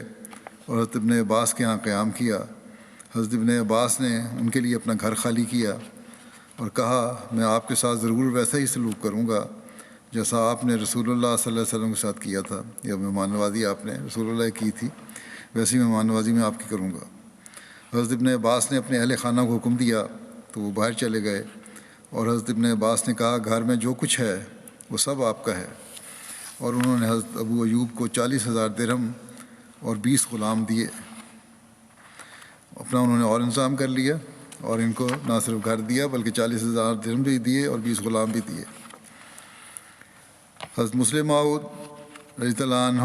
اور حضرت ابن عباس کے ہاں قیام کیا۔ حضرت ابن عباس نے ان کے لیے اپنا گھر خالی کیا اور کہا میں آپ کے ساتھ ضرور ویسا ہی سلوک کروں گا جیسا آپ نے رسول اللہ صلی اللہ علیہ وسلم کے ساتھ کیا تھا، یا مہمان نوازی آپ نے رسول اللہ کی تھی ویسی مہمان نوازی میں آپ کی کروں گا۔ حضرت ابن عباس نے اپنے اہل خانہ کو حکم دیا تو وہ باہر چلے گئے اور حضرت ابن عباس نے کہا گھر میں جو کچھ ہے وہ سب آپ کا ہے، اور انہوں نے حضرت ابو ایوب کو 40,000 درہم اور 20 غلام دیے۔ اپنا انہوں نے اور انتظام کر لیا اور ان کو نہ صرف گھر دیا بلکہ 40,000 درہم بھی دیے اور 20 غلام بھی دیے۔ حضرت مسلم موعود رضی اللہ عنہ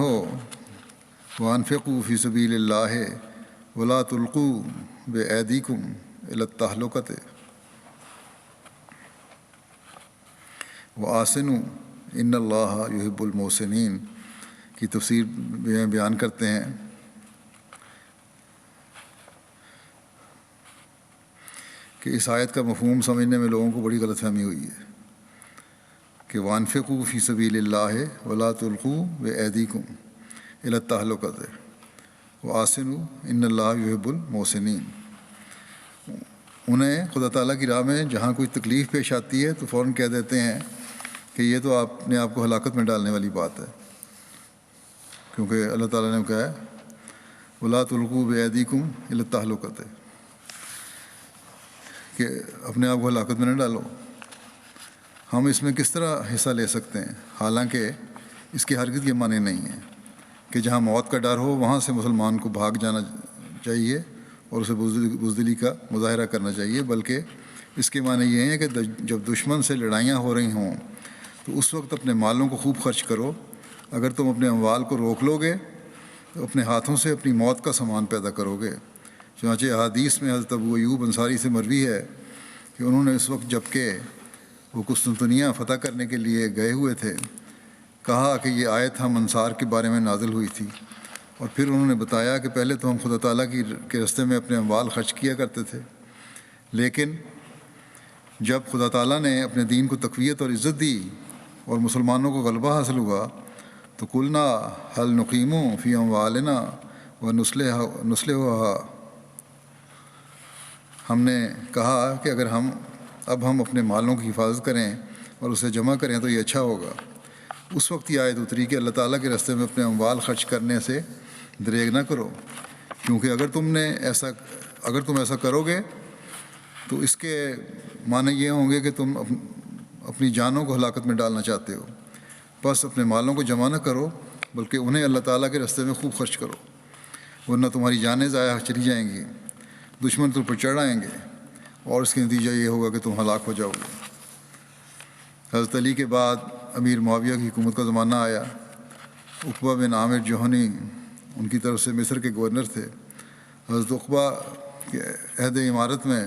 وانفقوا فی سبیل اللہ ولا تلقوا بایدیکم الی التہلکۃ وآسنوا ان اللہ یحب المحسنین کی تفسیر بیان کرتے ہیں کہ اس آیت کا مفہوم سمجھنے میں لوگوں کو بڑی غلط فہمی ہوئی ہے کہ وانفقوا فی سبیل اللہ ولا تلقوا بایدیکم الی التہلکۃ وآسنوا ان اللہ یحب المحسنین۔ انہیں خدا تعالیٰ کی راہ میں جہاں کوئی تکلیف پیش آتی ہے تو فوراً کہہ دیتے ہیں کہ یہ تو اپنے آپ کو ہلاکت میں ڈالنے والی بات ہے، کیونکہ اللہ تعالیٰ نے کہا ہے ولا تلقوا بایدیکم الی التہلکۃ کہ اپنے آپ کو ہلاکت میں نہ ڈالو۔ ہم اس میں کس طرح حصہ لے سکتے ہیں؟ حالانکہ اس کے ہرگز یہ معنی نہیں ہے کہ جہاں موت کا ڈر ہو وہاں سے مسلمان کو بھاگ جانا چاہیے اور اسے بزدلی کا مظاہرہ کرنا چاہیے، بلکہ اس کے معنی یہ ہیں کہ جب دشمن سے لڑائیاں ہو رہی ہوں تو اس وقت اپنے مالوں کو خوب خرچ کرو۔ اگر تم اپنے اموال کو روک لو گے تو اپنے ہاتھوں سے اپنی موت کا سامان پیدا کرو گے۔ چنانچہ احادیث میں حضرت ابو ایوب انصاری سے مروی ہے کہ انہوں نے اس وقت جب کہ وہ قسطنطنیہ فتح کرنے کے لیے گئے ہوئے تھے کہا کہ یہ آیت ہم انصار کے بارے میں نازل ہوئی تھی، اور پھر انہوں نے بتایا کہ پہلے تو ہم خدا تعالیٰ کے راستے میں اپنے اموال خرچ کیا کرتے تھے، لیکن جب خدا تعالیٰ نے اپنے دین کو تقویت اور عزت دی اور مسلمانوں کو غلبہ حاصل ہوا تو قلنا حل نقیم فی اموالنا و نصلحھا، ہم نے کہا کہ اگر اب ہم اپنے مالوں کی حفاظت کریں اور اسے جمع کریں تو یہ اچھا ہوگا۔ اس وقت یہ آیت اتری کہ اللہ تعالیٰ کے راستے میں اپنے اموال خرچ کرنے سے دریغ نہ کرو، کیونکہ اگر تم ایسا کرو گے تو اس کے معنی یہ ہوں گے کہ تم اپنی جانوں کو ہلاکت میں ڈالنا چاہتے ہو۔ بس اپنے مالوں کو جمع نہ کرو بلکہ انہیں اللہ تعالیٰ کے راستے میں خوب خرچ کرو، ورنہ تمہاری جانیں ضائع چلی جائیں گی، دشمن تم پر چڑھ آئیں گے اور اس کا نتیجہ یہ ہوگا کہ تم ہلاک ہو جاؤ گے۔ حضرت علی کے بعد امیر معاویہ کی حکومت کا زمانہ آیا۔ عقبہ بن عامر جوہنی ان کی طرف سے مصر کے گورنر تھے۔ حضرت عقبہ کے عہد امارت میں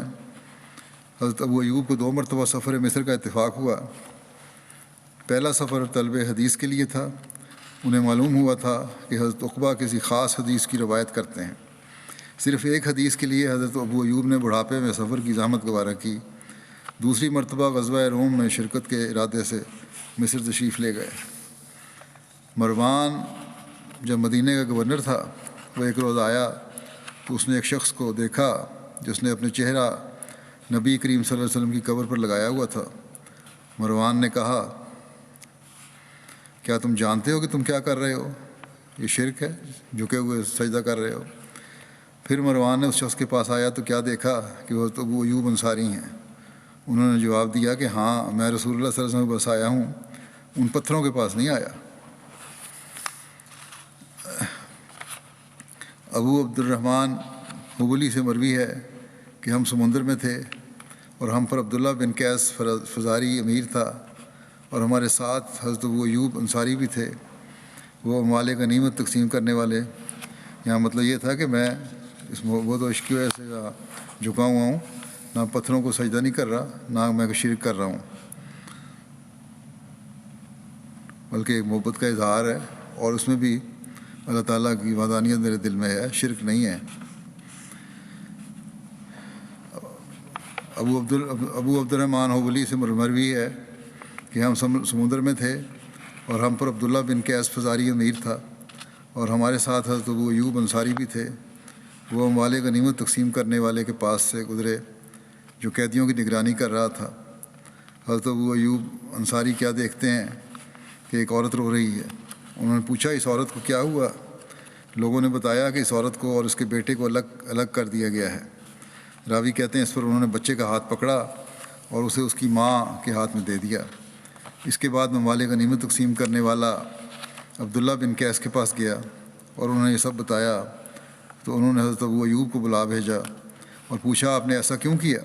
حضرت ابو ایوب کو 2 مرتبہ سفر مصر کا اتفاق ہوا۔ پہلا سفر طلب حدیث کے لیے تھا۔ انہیں معلوم ہوا تھا کہ حضرت عقبہ کسی خاص حدیث کی روایت کرتے ہیں۔ صرف ایک حدیث کے لیے حضرت ابو ایوب نے بڑھاپے میں سفر کی زحمت گوارہ کی۔ دوسری مرتبہ غزوہ روم میں شرکت کے ارادے سے مصر تشریف لے گئے۔ مروان جب مدینہ کا گورنر تھا، وہ ایک روز آیا تو اس نے ایک شخص کو دیکھا جس نے اپنے چہرہ نبی کریم صلی اللہ علیہ وسلم کی قبر پر لگایا ہوا تھا۔ مروان نے کہا، کیا تم جانتے ہو کہ تم کیا کر رہے ہو؟ یہ شرک ہے، جھکے ہوئے سجدہ کر رہے ہو۔ پھر مروان نے اس شخص کے پاس آیا تو کیا دیکھا کہ وہ تو ابو ایوب انصاری ہیں۔ انہوں نے جواب دیا کہ ہاں، میں رسول اللہ صلی اللہ علیہ وسلم کے پاس آیا ہوں، ان پتھروں کے پاس نہیں آیا۔ ابو عبد الرحمن حبلی سے مروی ہے کہ ہم سمندر میں تھے اور ہم پر عبداللہ بن قیس فزاری امیر تھا اور ہمارے ساتھ حضرت ابو ایوب انصاری بھی تھے۔ وہ اموال غنیمت تقسیم کرنے والے۔ یہاں مطلب یہ تھا کہ میں اس محبت و عشق کی وجہ سے جھکا ہوا ہوں، نہ پتھروں کو سجدہ نہیں کر رہا، نہ میں شرک کر رہا ہوں، بلکہ ایک محبت کا اظہار ہے، اور اس میں بھی اللہ تعالیٰ کی وحدانیت میرے دل میں ہے، شرک نہیں ہے۔ ابو عبد الرحمن حبلی سے مروی ہے کہ ہم سمندر میں تھے اور ہم پر عبداللہ بن قیس فزاری امیر تھا اور ہمارے ساتھ حضرت ابو ایوب انصاری بھی تھے۔ وہ اموال غنیمت تقسیم کرنے والے کے پاس سے گزرے جو قیدیوں کی نگرانی کر رہا تھا۔ حضرت ابو ایوب انصاری کیا دیکھتے ہیں کہ ایک عورت رو رہی ہے۔ انہوں نے پوچھا، اس عورت کو کیا ہوا؟ لوگوں نے بتایا کہ اس عورت کو اور اس کے بیٹے کو الگ کر دیا گیا ہے۔ راوی کہتے ہیں اس پر انہوں نے بچے کا ہاتھ پکڑا اور اسے اس کی ماں کے ہاتھ میں دے دیا۔ اس کے بعد اموال غنیمت تقسیم کرنے والا عبداللہ بن قیس کے پاس گیا اور انہوں نے یہ سب بتایا تو انہوں نے حضرت ابو ایوب کو بلا بھیجا اور پوچھا، آپ نے ایسا کیوں کیا؟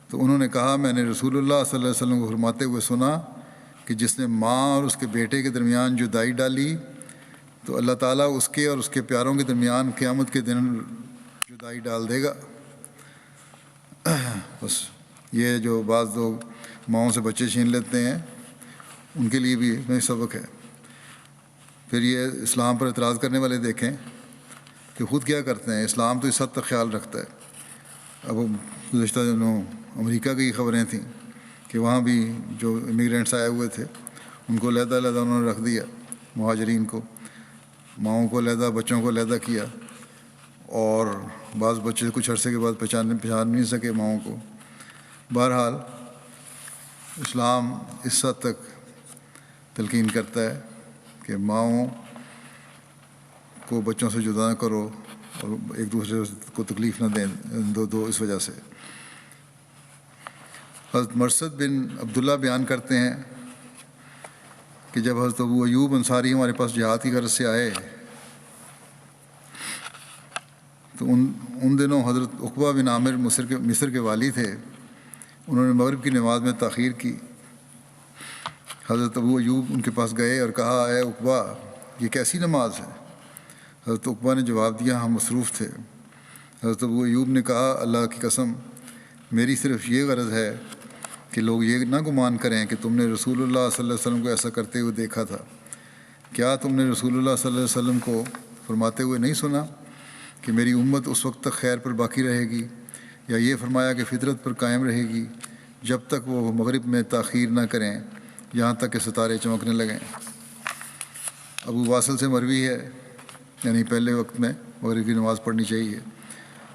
تو انہوں نے کہا، میں نے رسول اللہ صلی اللہ علیہ وسلم کو فرماتے ہوئے سنا کہ جس نے ماں اور اس کے بیٹے کے درمیان جدائی ڈالی تو اللہ تعالیٰ اس کے اور اس کے پیاروں کے درمیان قیامت کے دن جدائی ڈال دے گا۔ بس یہ جو بعض لوگ ماؤں سے بچے چھین لیتے ہیں، ان کے لیے بھی نئی سبق ہے۔ پھر یہ اسلام پر اعتراض کرنے والے دیکھیں کہ خود کیا کرتے ہیں۔ اسلام تو اس حد تک خیال رکھتا ہے۔ اب گزشتہ دنوں امریکہ کی خبریں تھیں کہ وہاں بھی جو امیگرینٹس آئے ہوئے تھے ان کو علیحدہ انہوں نے رکھ دیا، مہاجرین کو، ماؤں کو علیحدہ، بچوں کو علیحدہ کیا، اور بعض بچے کچھ عرصے کے بعد پہچان نہیں سکے ماؤں کو۔ بہرحال اسلام اس حد تک تلقین کرتا ہے کہ ماؤں کو بچوں سے جدا نہ کرو اور ایک دوسرے کو تکلیف نہ دیں دو اس وجہ سے۔ حضرت مرثد بن عبداللہ بیان کرتے ہیں کہ جب حضرت ابو ایوب انصاری ہمارے پاس جہاد کی غرض سے آئے تو ان دنوں حضرت عقبہ بن عامر مصر کے والی تھے۔ انہوں نے مغرب کی نماز میں تاخیر کی۔ حضرت ابو ایوب ان کے پاس گئے اور کہا، اے عقبہ، یہ کیسی نماز ہے؟ حضرت عقبہ نے جواب دیا، ہم مصروف تھے۔ حضرت ابو ایوب نے کہا، اللہ کی قسم، میری صرف یہ غرض ہے کہ لوگ یہ نہ گمان کریں کہ تم نے رسول اللہ صلی اللہ علیہ وسلم کو ایسا کرتے ہوئے دیکھا تھا۔ کیا تم نے رسول اللہ صلی اللہ علیہ وسلم کو فرماتے ہوئے نہیں سنا کہ میری امت اس وقت تک خیر پر باقی رہے گی، یا یہ فرمایا کہ فطرت پر قائم رہے گی، جب تک وہ مغرب میں تاخیر نہ کریں یہاں تک کہ ستارے چمکنے لگیں۔ ابو واصل سے مروی ہے، یعنی پہلے وقت میں مغرب کی نماز پڑھنی چاہیے۔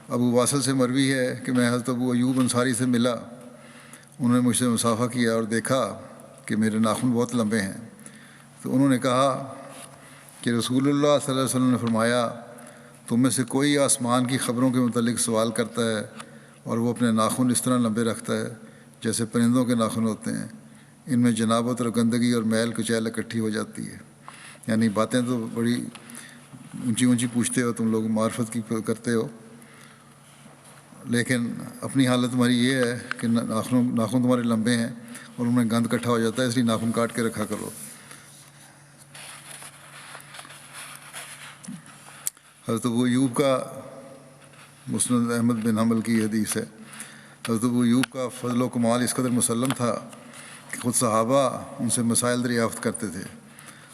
ابو واصل سے مروی ہے کہ میں حضرت ابو ایوب انصاری سے ملا، انہوں نے مجھ سے مصافحہ کیا اور دیکھا کہ میرے ناخن بہت لمبے ہیں، تو انہوں نے کہا کہ رسول اللہ صلی اللہ علیہ وسلم نے فرمایا تم میں سے کوئی آسمان کی خبروں کے متعلق سوال کرتا ہے اور وہ اپنے ناخن اس طرح لمبے رکھتا ہے جیسے پرندوں کے ناخن ہوتے ہیں، ان میں جنابت اور گندگی اور میل کچیل اکٹھی ہو جاتی ہے۔ یعنی باتیں تو بڑی اونچی اونچی پوچھتے ہو تم لوگ، معرفت کی کرتے ہو، لیکن اپنی حالت تمہاری یہ ہے کہ ناخن تمہارے لمبے ہیں اور ان میں گند اکٹھا ہو جاتا ہے، اس لیے ناخن کاٹ کے رکھا کرو۔ حضرت ابو ایوب کا مسند احمد بن حنبل کی حدیث ہے، حضرت ابو ایوب کا فضل و کمال اس قدر مسلم تھا کہ خود صحابہ ان سے مسائل دریافت کرتے تھے۔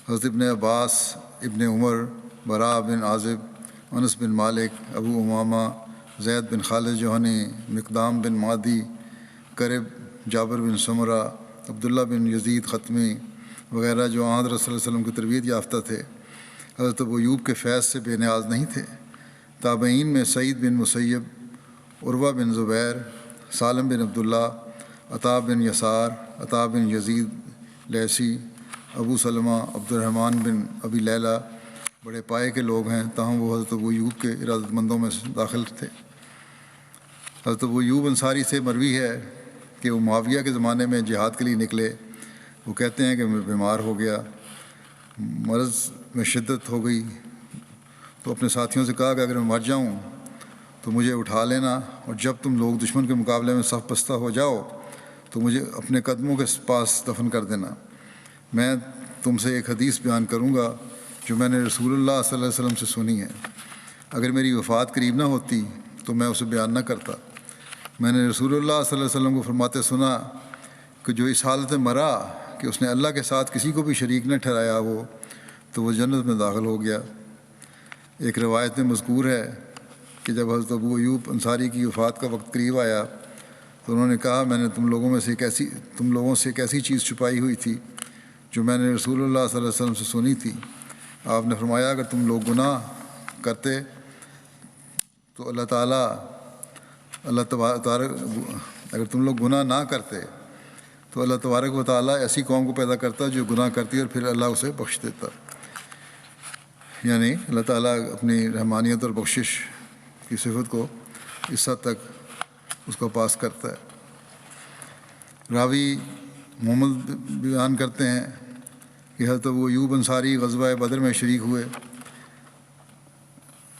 حضرت ابن عباس، ابن عمر، براء بن عازب، انس بن مالک، ابو امامہ، زید بن خالد جوہنی، مقدام بن مادی، کرب، جابر بن سمرہ، عبداللہ بن یزید ختمی وغیرہ جو حضرت صلی اللہ علیہ وسلم کی تربیت یافتہ تھے، حضرت ابو ایوب کے فیض سے بے نیاز نہیں تھے۔ تابعین میں سعید بن مسیب، عروہ بن زبیر، سالم بن عبداللہ، عطا بن یسار، عطا بن یزید لیثی، ابو سلمہ، عبد الرحمن بن ابی لیلہ بڑے پائے کے لوگ ہیں، تاہم وہ حضرت ابو ایوب کے ارادت مندوں میں داخل تھے۔ حضرت ابو ایوب انصاری سے مروی ہے کہ وہ معاویہ کے زمانے میں جہاد کے لیے نکلے، وہ کہتے ہیں کہ میں بیمار ہو گیا، مرض میں شدت ہو گئی، تو اپنے ساتھیوں سے کہا کہ اگر میں مر جاؤں تو مجھے اٹھا لینا، اور جب تم لوگ دشمن کے مقابلے میں صف بستہ ہو جاؤ تو مجھے اپنے قدموں کے پاس دفن کر دینا۔ میں تم سے ایک حدیث بیان کروں گا جو میں نے رسول اللہ صلی اللہ علیہ وسلم سے سنی ہے، اگر میری وفات قریب نہ ہوتی تو میں اسے بیان نہ کرتا۔ میں نے رسول اللہ صلی اللہ علیہ وسلم کو فرماتے سنا کہ جو اس حالت میں مرا کہ اس نے اللہ کے ساتھ کسی کو بھی شریک نہ ٹھہرایا ہو تو وہ جنت میں داخل ہو گیا۔ ایک روایت میں مذکور ہے کہ جب حضرت ابو ایوب انصاری کی وفات کا وقت قریب آیا تو انہوں نے کہا میں نے تم لوگوں سے ایک ایسی چیز چھپائی ہوئی تھی جو میں نے رسول اللہ صلی اللہ علیہ وسلم سے سنی تھی۔ آپ نے فرمایا اگر تم لوگ گناہ کرتے تو اگر تم لوگ گناہ نہ کرتے تو اللہ تبارک و تعالیٰ ایسی قوم کو پیدا کرتا جو گناہ کرتی اور پھر اللہ اسے بخش دیتا۔ یعنی اللہ تعالیٰ اپنی رحمانیت اور بخشش کی صفت کو اس حد تک اس کو پاس کرتا ہے۔ راوی محمد بیان کرتے ہیں کہ حضرت ابو ایوب انصاری غزوہ بدر میں شریک ہوئے،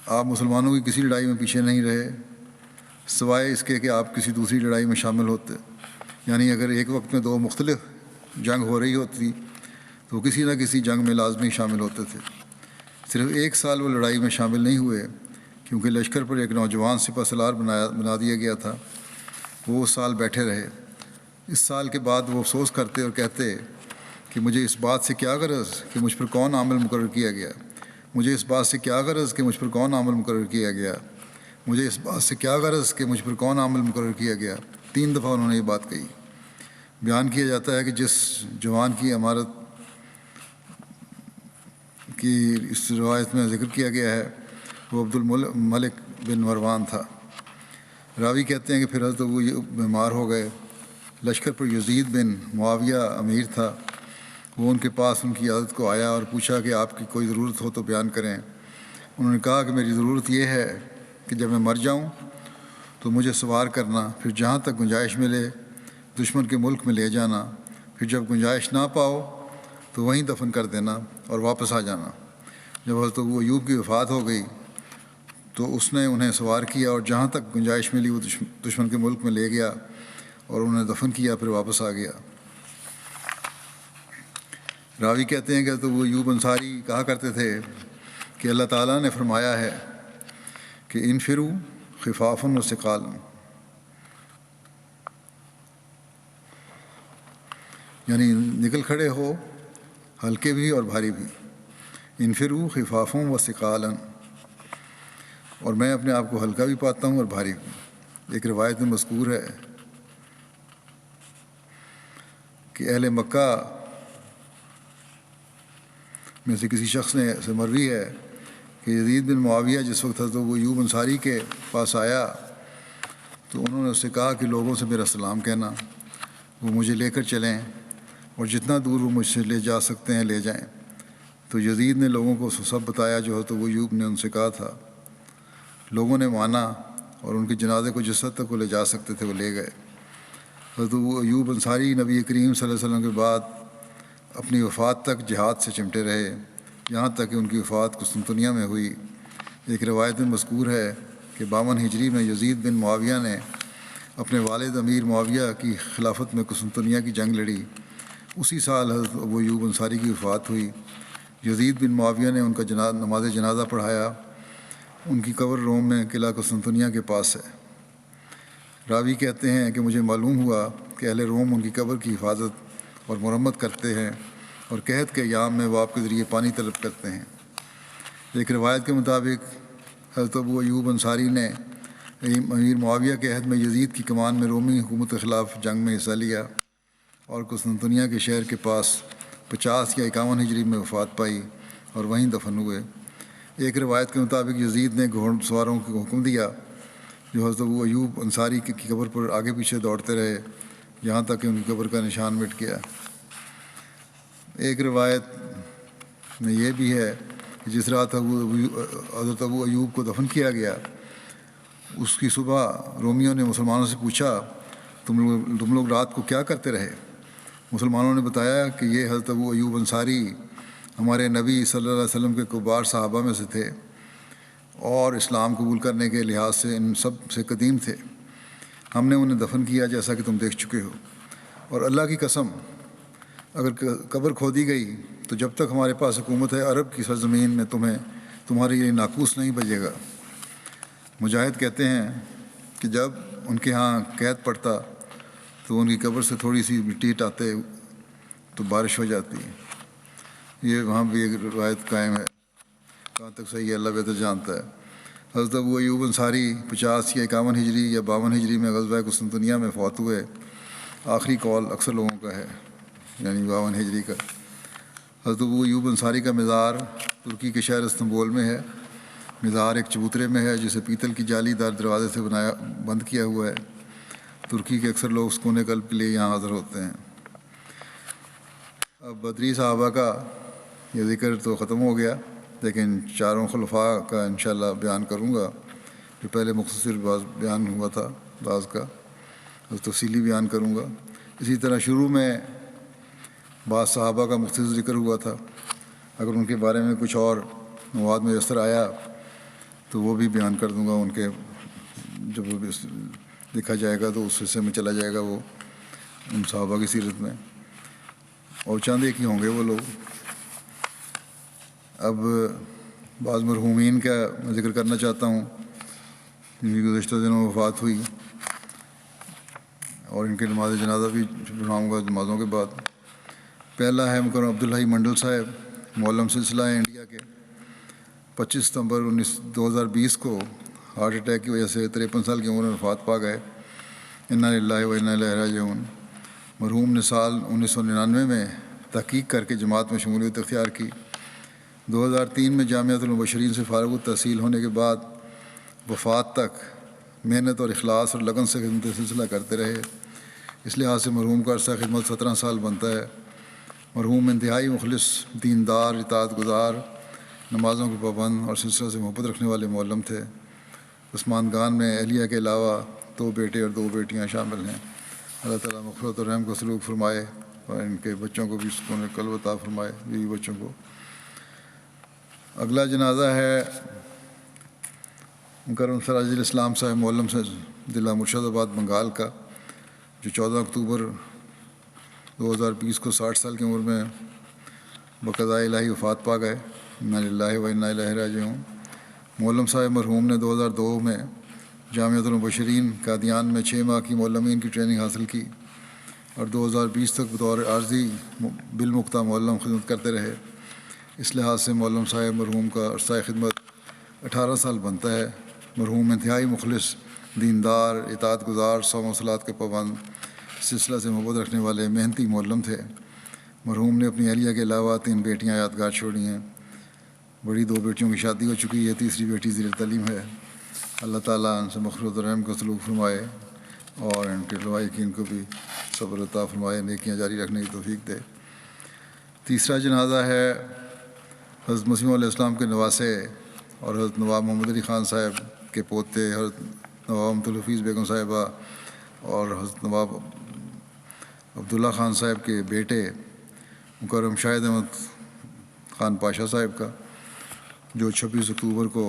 آپ مسلمانوں کی کسی لڑائی میں پیچھے نہیں رہے سوائے اس کے کہ آپ کسی دوسری لڑائی میں شامل ہوتے، یعنی اگر ایک وقت میں دو مختلف جنگ ہو رہی ہوتی تو کسی نہ کسی جنگ میں لازمی شامل ہوتے تھے۔ صرف ایک سال وہ لڑائی میں شامل نہیں ہوئے کیونکہ لشکر پر ایک نوجوان سپہ سالار بنا دیا گیا تھا، وہ اس سال بیٹھے رہے۔ اس سال کے بعد وہ افسوس کرتے اور کہتے کہ مجھے اس بات سے کیا غرض کہ مجھ پر کون عامل مقرر کیا گیا، مجھے اس بات سے کیا غرض کہ مجھ پر کون عامل مقرر کیا گیا، مجھے اس بات سے کیا غرض کہ مجھ پر کون عامل مقرر کیا گیا۔ 3 دفعہ انہوں نے یہ بات کہی۔ بیان کیا جاتا ہے کہ جس جوان کی امارت کی اس روایت میں ذکر کیا گیا ہے وہ عبد الملک بن مروان تھا۔ راوی کہتے ہیں کہ پھر حضرت ابو بیمار ہو گئے، لشکر پر یزید بن معاویہ امیر تھا، وہ ان کے پاس ان کی عادت کو آیا اور پوچھا کہ آپ کی کوئی ضرورت ہو تو بیان کریں۔ انہوں نے کہا کہ میری ضرورت یہ ہے کہ جب میں مر جاؤں تو مجھے سوار کرنا، پھر جہاں تک گنجائش ملے دشمن کے ملک میں لے جانا، پھر جب گنجائش نہ پاؤ تو وہیں دفن کر دینا اور واپس آ جانا۔ جب حضرت ابو ایوب کی وفات ہو گئی تو اس نے انہیں سوار کیا اور جہاں تک گنجائش ملی وہ دشمن کے ملک میں لے گیا اور انہیں دفن کیا، پھر واپس آ گیا۔ راوی کہتے ہیں کہ حضرت ابو ایوب انصاری کہا کرتے تھے کہ اللہ تعالیٰ نے فرمایا ہے کہ انفروا خفافا وثقالا، یعنی نکل کھڑے ہو ہلکے بھی اور بھاری بھی، انفروا خفافا وثقالا، اور میں اپنے آپ کو ہلکا بھی پاتا ہوں اور بھاری بھی۔ ایک روایت میں مذکور ہے کہ اہل مکہ میں سے کسی شخص نے سے مروی ہے کہ یزید بن معاویہ جس وقت حضرت ابو ایوب انصاری کے پاس آیا تو انہوں نے اس سے کہا کہ لوگوں سے میرا سلام کہنا، وہ مجھے لے کر چلیں اور جتنا دور وہ مجھ سے لے جا سکتے ہیں لے جائیں۔ تو یزید نے لوگوں کو سب بتایا جو حضرت ابو ایوب نے ان سے کہا تھا۔ لوگوں نے مانا اور ان کے جنازے کو جس حد تک وہ لے جا سکتے تھے وہ لے گئے۔ حضرت ابو ایوب انصاری نبی کریم صلی اللہ علیہ وسلم کے بعد اپنی وفات تک جہاد سے چمٹے رہے، یہاں تک کہ ان کی وفات قسطنطنیہ میں ہوئی۔ ایک روایت میں مذکور ہے کہ 52 ہجری میں یزید بن معاویہ نے اپنے والد امیر معاویہ کی خلافت میں قسطنطنیہ کی جنگ لڑی۔ اسی سال حضرت ابو ایوب انصاری کی وفات ہوئی۔ یزید بن معاویہ نے ان کا نماز جنازہ پڑھایا۔ ان کی قبر روم میں قلعہ قسطنطنیہ کے پاس ہے۔ راوی کہتے ہیں کہ مجھے معلوم ہوا کہ اہل روم ان کی قبر کی حفاظت اور مرمت کرتے ہیں اور قحط کے ایام میں وہ آپ کے ذریعے پانی طلب کرتے ہیں۔ ایک روایت کے مطابق حضرت ابو ایوب انصاری نے امیر معاویہ کے عہد میں یزید کی کمان میں رومی حکومت کے خلاف جنگ میں حصہ لیا اور قسطنطنیہ کے شہر کے پاس 50 یا 51 ہجری میں وفات پائی اور وہیں دفن ہوئے۔ ایک روایت کے مطابق یزید نے گھوڑ سواروں کو حکم دیا جو حضرت ابو ایوب انصاری کی قبر پر آگے پیچھے دوڑتے رہے یہاں تک کہ ان کی قبر کا نشان مٹ گیا۔ ایک روایت میں یہ بھی ہے کہ جس رات حضرت ابو ایوب کو دفن کیا گیا اس کی صبح رومیوں نے مسلمانوں سے پوچھا تم لوگ رات کو کیا کرتے رہے؟ مسلمانوں نے بتایا کہ یہ حضرت ابو ایوب انصاری ہمارے نبی صلی اللہ علیہ وسلم کے کبار صحابہ میں سے تھے اور اسلام قبول کرنے کے لحاظ سے ان سب سے قدیم تھے۔ ہم نے انہیں دفن کیا جیسا کہ تم دیکھ چکے ہو، اور اللہ کی قسم اگر قبر کھودی گئی تو جب تک ہمارے پاس حکومت ہے عرب کی سرزمین میں تمہارے لیے ناقوس نہیں بجے گا۔ مجاہد کہتے ہیں کہ جب ان کے ہاں قحط پڑتا تو ان کی قبر سے تھوڑی سی مٹی ہٹاتے تو بارش ہو جاتی۔ یہ وہاں بھی ایک روایت قائم ہے، کہاں تک صحیح ہے اللہ بہتر جانتا ہے۔ حضرت ابو ایوب انصاری 50 یا 51 ہجری یا 52 ہجری میں غزوہ قسطنطنیہ میں فوت ہوئے۔ آخری قول اکثر لوگوں کا ہے، یعنی 52 ہجری کا۔ حضرت ابو ایوب انصاری کا مزار ترکی کے شہر استنبول میں ہے۔ مزار ایک چبوترے میں ہے جسے پیتل کی جالی دار دروازے سے بند کیا ہوا ہے۔ ترکی کے اکثر لوگ سکون قلب کے لیے یہاں حاضر ہوتے ہیں۔ اب بدری صحابہ کا یہ ذکر تو ختم ہو گیا، لیکن 4 خلفاء کا انشاءاللہ بیان کروں گا جو پہلے مختصر بیان ہوا تھا، بعض کا تفصیلی بیان کروں گا۔ اسی طرح شروع میں بعض صحابہ کا مختصر ذکر ہوا تھا، اگر ان کے بارے میں کچھ اور مواد میسر آیا تو وہ بھی بیان کر دوں گا۔ ان کے جب لکھا جائے گا تو اس حصے میں چلا جائے گا وہ ان صحابہ کی سیرت میں، اور چند ایک ہی ہوں گے وہ لوگ۔ اب بعض مرحومین کا میں ذکر کرنا چاہتا ہوں جن کی گزشتہ دنوں وفات ہوئی، اور ان کے نماز جنازہ بھی پڑھاؤں گا نمازوں کے بعد۔ پہلا ہے مکرم عبدالحی منڈل صاحب، معلم سلسلہ ہیں انڈیا کے۔ 25 ستمبر 2020 کو ہارٹ اٹیک کی وجہ سے 53 سال کی عمر میں وفات پا گئے۔ انا للہ و انا الیہ راجعون۔ مرحوم نے سال 1999 میں تحقیق کر کے جماعت میں شمولیت اختیار کی۔ 2003 میں جامعۃ المبشرین سے فارغ التحصیل ہونے کے بعد وفات تک محنت اور اخلاص اور لگن سے خدمت سلسلہ کرتے رہے۔ اس لحاظ سے مرحوم کا عرصہ خدمت 17 سال بنتا ہے۔ مرحوم انتہائی مخلص، دیندار، اطاعت گزار، نمازوں کے پابند اور سلسلہ سے محبت رکھنے والے معلم تھے۔ عثمان میں اہلیہ کے علاوہ 2 بیٹے اور 2 بیٹیاں شامل ہیں۔ اللہ تعالیٰ مغفرت اور رحم کا سلوک فرمائے اور ان کے بچوں کو بھی سکون قلب عطا فرمائے، بیوی بچوں کو۔ اگلا جنازہ ہے مکرم سراج الاسلام صاحب، معلم سے ضلع مرشد آباد بنگال کا، جو 14 اکتوبر 2020 کو 60 سال کی عمر میں بقضاء الہی وفات پا گئے۔ انا للہ و انا الیہ راجعون۔ معلم صاحب مرحوم نے 2002 میں جامعۃ المبشرین قادیان میں 6 ماہ کی معلمین کی ٹریننگ حاصل کی اور 2020 تک بطور عارضی بالمختہ معلم خدمت کرتے رہے۔ اس لحاظ سے معلم صاحب مرحوم کا عرصہ خدمت 18 سال بنتا ہے۔ مرحوم انتہائی مخلص، دیندار، اطاعت گزار، صوم و صلات کے پابند، سلسلہ سے محبت رکھنے والے محنتی معلم تھے۔ مرحوم نے اپنی اہلیہ کے علاوہ 3 بیٹیاں یادگار چھوڑی ہیں۔ بڑی 2 بیٹیوں کی شادی ہو چکی ہے، تیسری بیٹی زیر تعلیم ہے۔ اللہ تعالیٰ ان سے مغفرت و رحم کا سلوک فرمائے اور ان کے لوائقین کو بھی صبر عطا فرمائے، نیکیاں جاری رکھنے کی توفیق دے۔ تیسرا جنازہ ہے حضرت مسیح علیہ السلام کے نواسے اور حضرت نواب محمد علی خان صاحب کے پوتے حضرت نواب محمد الحفیظ بیگم صاحبہ اور حضرت نواب عبداللہ خان صاحب کے بیٹے مکرم شاہد احمد خان پاشا صاحب کا، جو 26 اکتوبر کو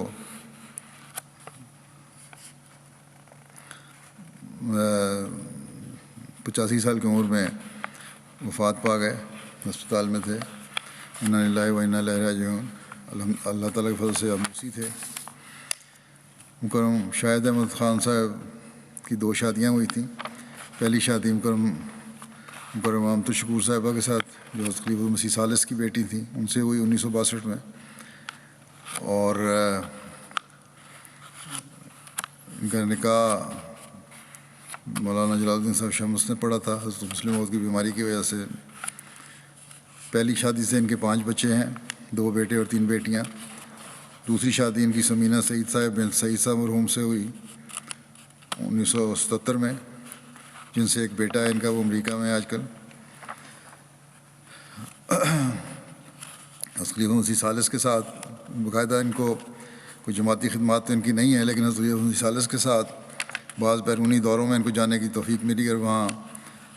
85 سال کی عمر میں وفات پا گئے، ہسپتال میں تھے۔ انا للہ و انا الیہ راجعون۔ اللہ تعالیٰ کے فضل سے اب موسی تھے۔ مکرم شاہد احمد خان صاحب کی 2 شادیاں ہوئی تھیں۔ پہلی شادی مکرم امت الشکور صاحبہ کے ساتھ، جو خلیفۃ المسیح ثالث کی بیٹی تھیں، ان سے ہوئی 1962 میں، اور ان کا نکاح مولانا جلال الدین صاحب شمس نے پڑھا تھا حضرت مسلم موت کی بیماری کی وجہ سے۔ پہلی شادی سے ان کے 5 بچے ہیں، 2 بیٹے اور 3 بیٹیاں۔ دوسری شادی ان کی سمینہ سعید صاحب بن سعید صاحب مرحوم سے ہوئی 1977 میں، جن سے ایک بیٹا ہے ان کا، وہ امریکہ میں آج کل۔ خلیفہ مسیح ثالث کے ساتھ باقاعدہ ان کو کوئی جماعتی خدمات تو ان کی نہیں ہے، لیکن خلیفہ مسیح ثالث کے ساتھ بعض بیرونی دوروں میں ان کو جانے کی توفیق ملی اور وہاں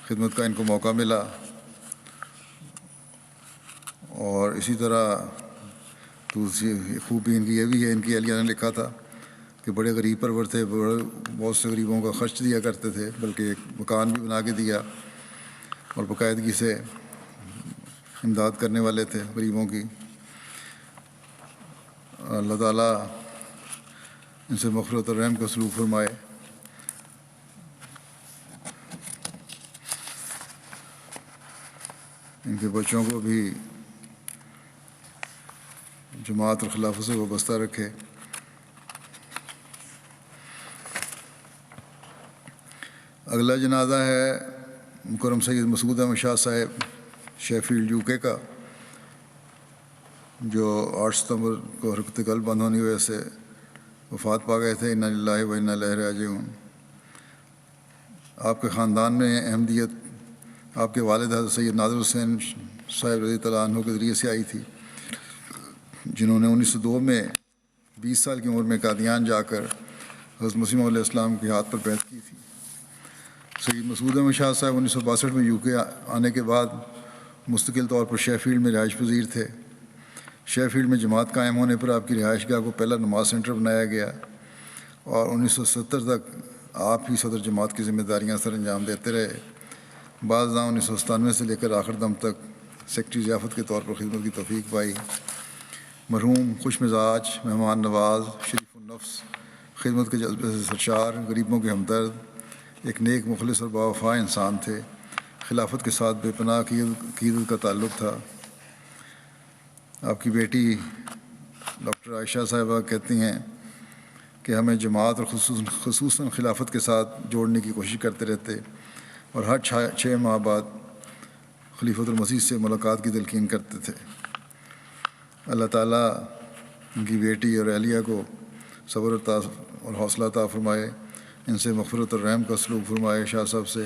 خدمت کا ان کو موقع ملا۔ اور اسی طرح دوسری خوبی ان کی یہ بھی ہے، ان کی اہلیہ نے لکھا تھا کہ بڑے غریب پرور تھے، بہت سے غریبوں کا خرچ دیا کرتے تھے، بلکہ ایک مکان بھی بنا کے دیا، اور باقاعدگی سے امداد کرنے والے تھے غریبوں کی۔ اللہ تعالیٰ ان سے مغفرت اور رحم کا سلوک فرمائے۔ ان کے بچوں کو بھی جماعت اور خلافت سے وابستہ رکھے۔ اگلا جنازہ ہے مکرم سید مسعود احمد شاہ صاحب شیفیلڈ UK کا، جو 8 ستمبر کو حرکت قلب بند ہونے کی وجہ سے وفات پا گئے تھے۔ انا للہ و انا الیہ راجعون۔ آپ کے خاندان میں احمدیت آپ کے والد حضرت سید نادر حسین صاحب رضی اللہ عنہ کے ذریعے سے آئی تھی، جنہوں نے 1902 میں 20 سال کی عمر میں قادیان جا کر حضرت مسیح علیہ السلام کے ہاتھ پر بیعت کی تھی۔ سید مسعود احمد شاہ صاحب 1962 میں UK آنے کے بعد مستقل طور پر شیفیلڈ میں رہائش پذیر تھے۔ شیفیلڈ میں جماعت قائم ہونے پر آپ کی رہائش گاہ کو پہلا نماز سینٹر بنایا گیا، اور 1970 تک آپ ہی صدر جماعت کی ذمہ داریاں سر انجام دیتے رہے۔ بعض 1997 سے لے کر آخر دم تک سیکٹری ضیافت کے طور پر خدمت کی توفیق پائی۔ مرحوم خوش مزاج، مہمان نواز، شریف النفس، خدمت کے جذبے سے سرشار، غریبوں کے ہمدرد، ایک نیک مخلص اور باوفا انسان تھے۔ خلافت کے ساتھ بے پناہ عقیدت کا تعلق تھا۔ آپ کی بیٹی ڈاکٹر عائشہ صاحبہ کہتی ہیں کہ ہمیں جماعت اور خصوصاً خلافت کے ساتھ جوڑنے کی کوشش کرتے رہتے، اور ہر 6 ماہ بعد خلیفۃ المسیح سے ملاقات کی تلقین کرتے تھے۔ اللہ تعالیٰ ان کی بیٹی اور اہلیہ کو صبر اور حوصلہ عطا فرمائے، ان سے مغفرت اور رحم کا سلوک فرمائے شاہ صاحب سے،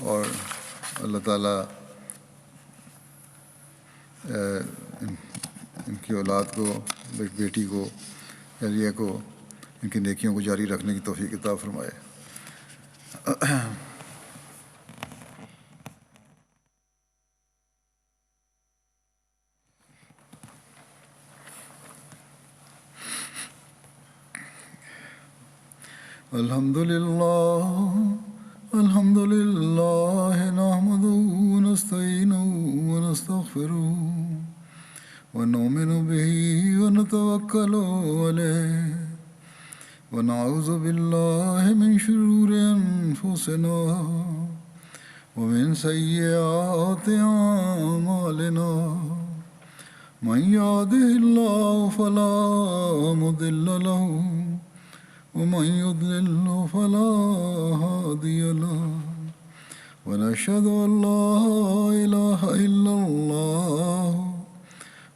اور اللہ تعالیٰ ان کی اولاد کو، بیٹی کو، اہلیہ کو، ان کی نیکیوں کو جاری رکھنے کی توفیق عطا فرمائے۔ الحمد لله نحمده ونستعينه ونستغفره ونؤمن به ونتوكل عليه ونعوذ بالله من شرور أنفسنا ومن سيئات أعمالنا من يهده الله فلا مضل له ومن يضلل فلا هادي له ونشهد أن لا إله إلا الله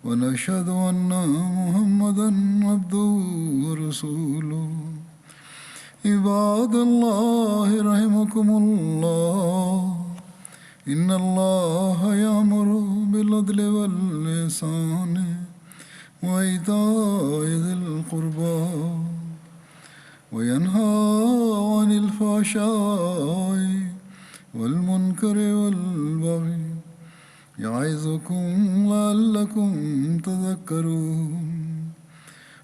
ونشهد أن محمدا عبده ورسوله عباد الله رحمكم الله إن الله يأمر بالعدل والإحسان وإيتاء ذي القربى وينهى عن الفحشاء والمنكر والبغي يعظكم لعلكم تذكرون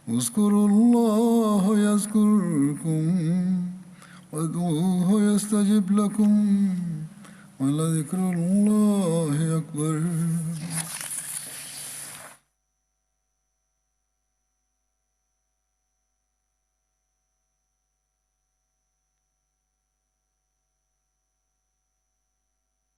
اذكروا الله يذكركم وادعوه يستجب لكم ولذكر الله أكبر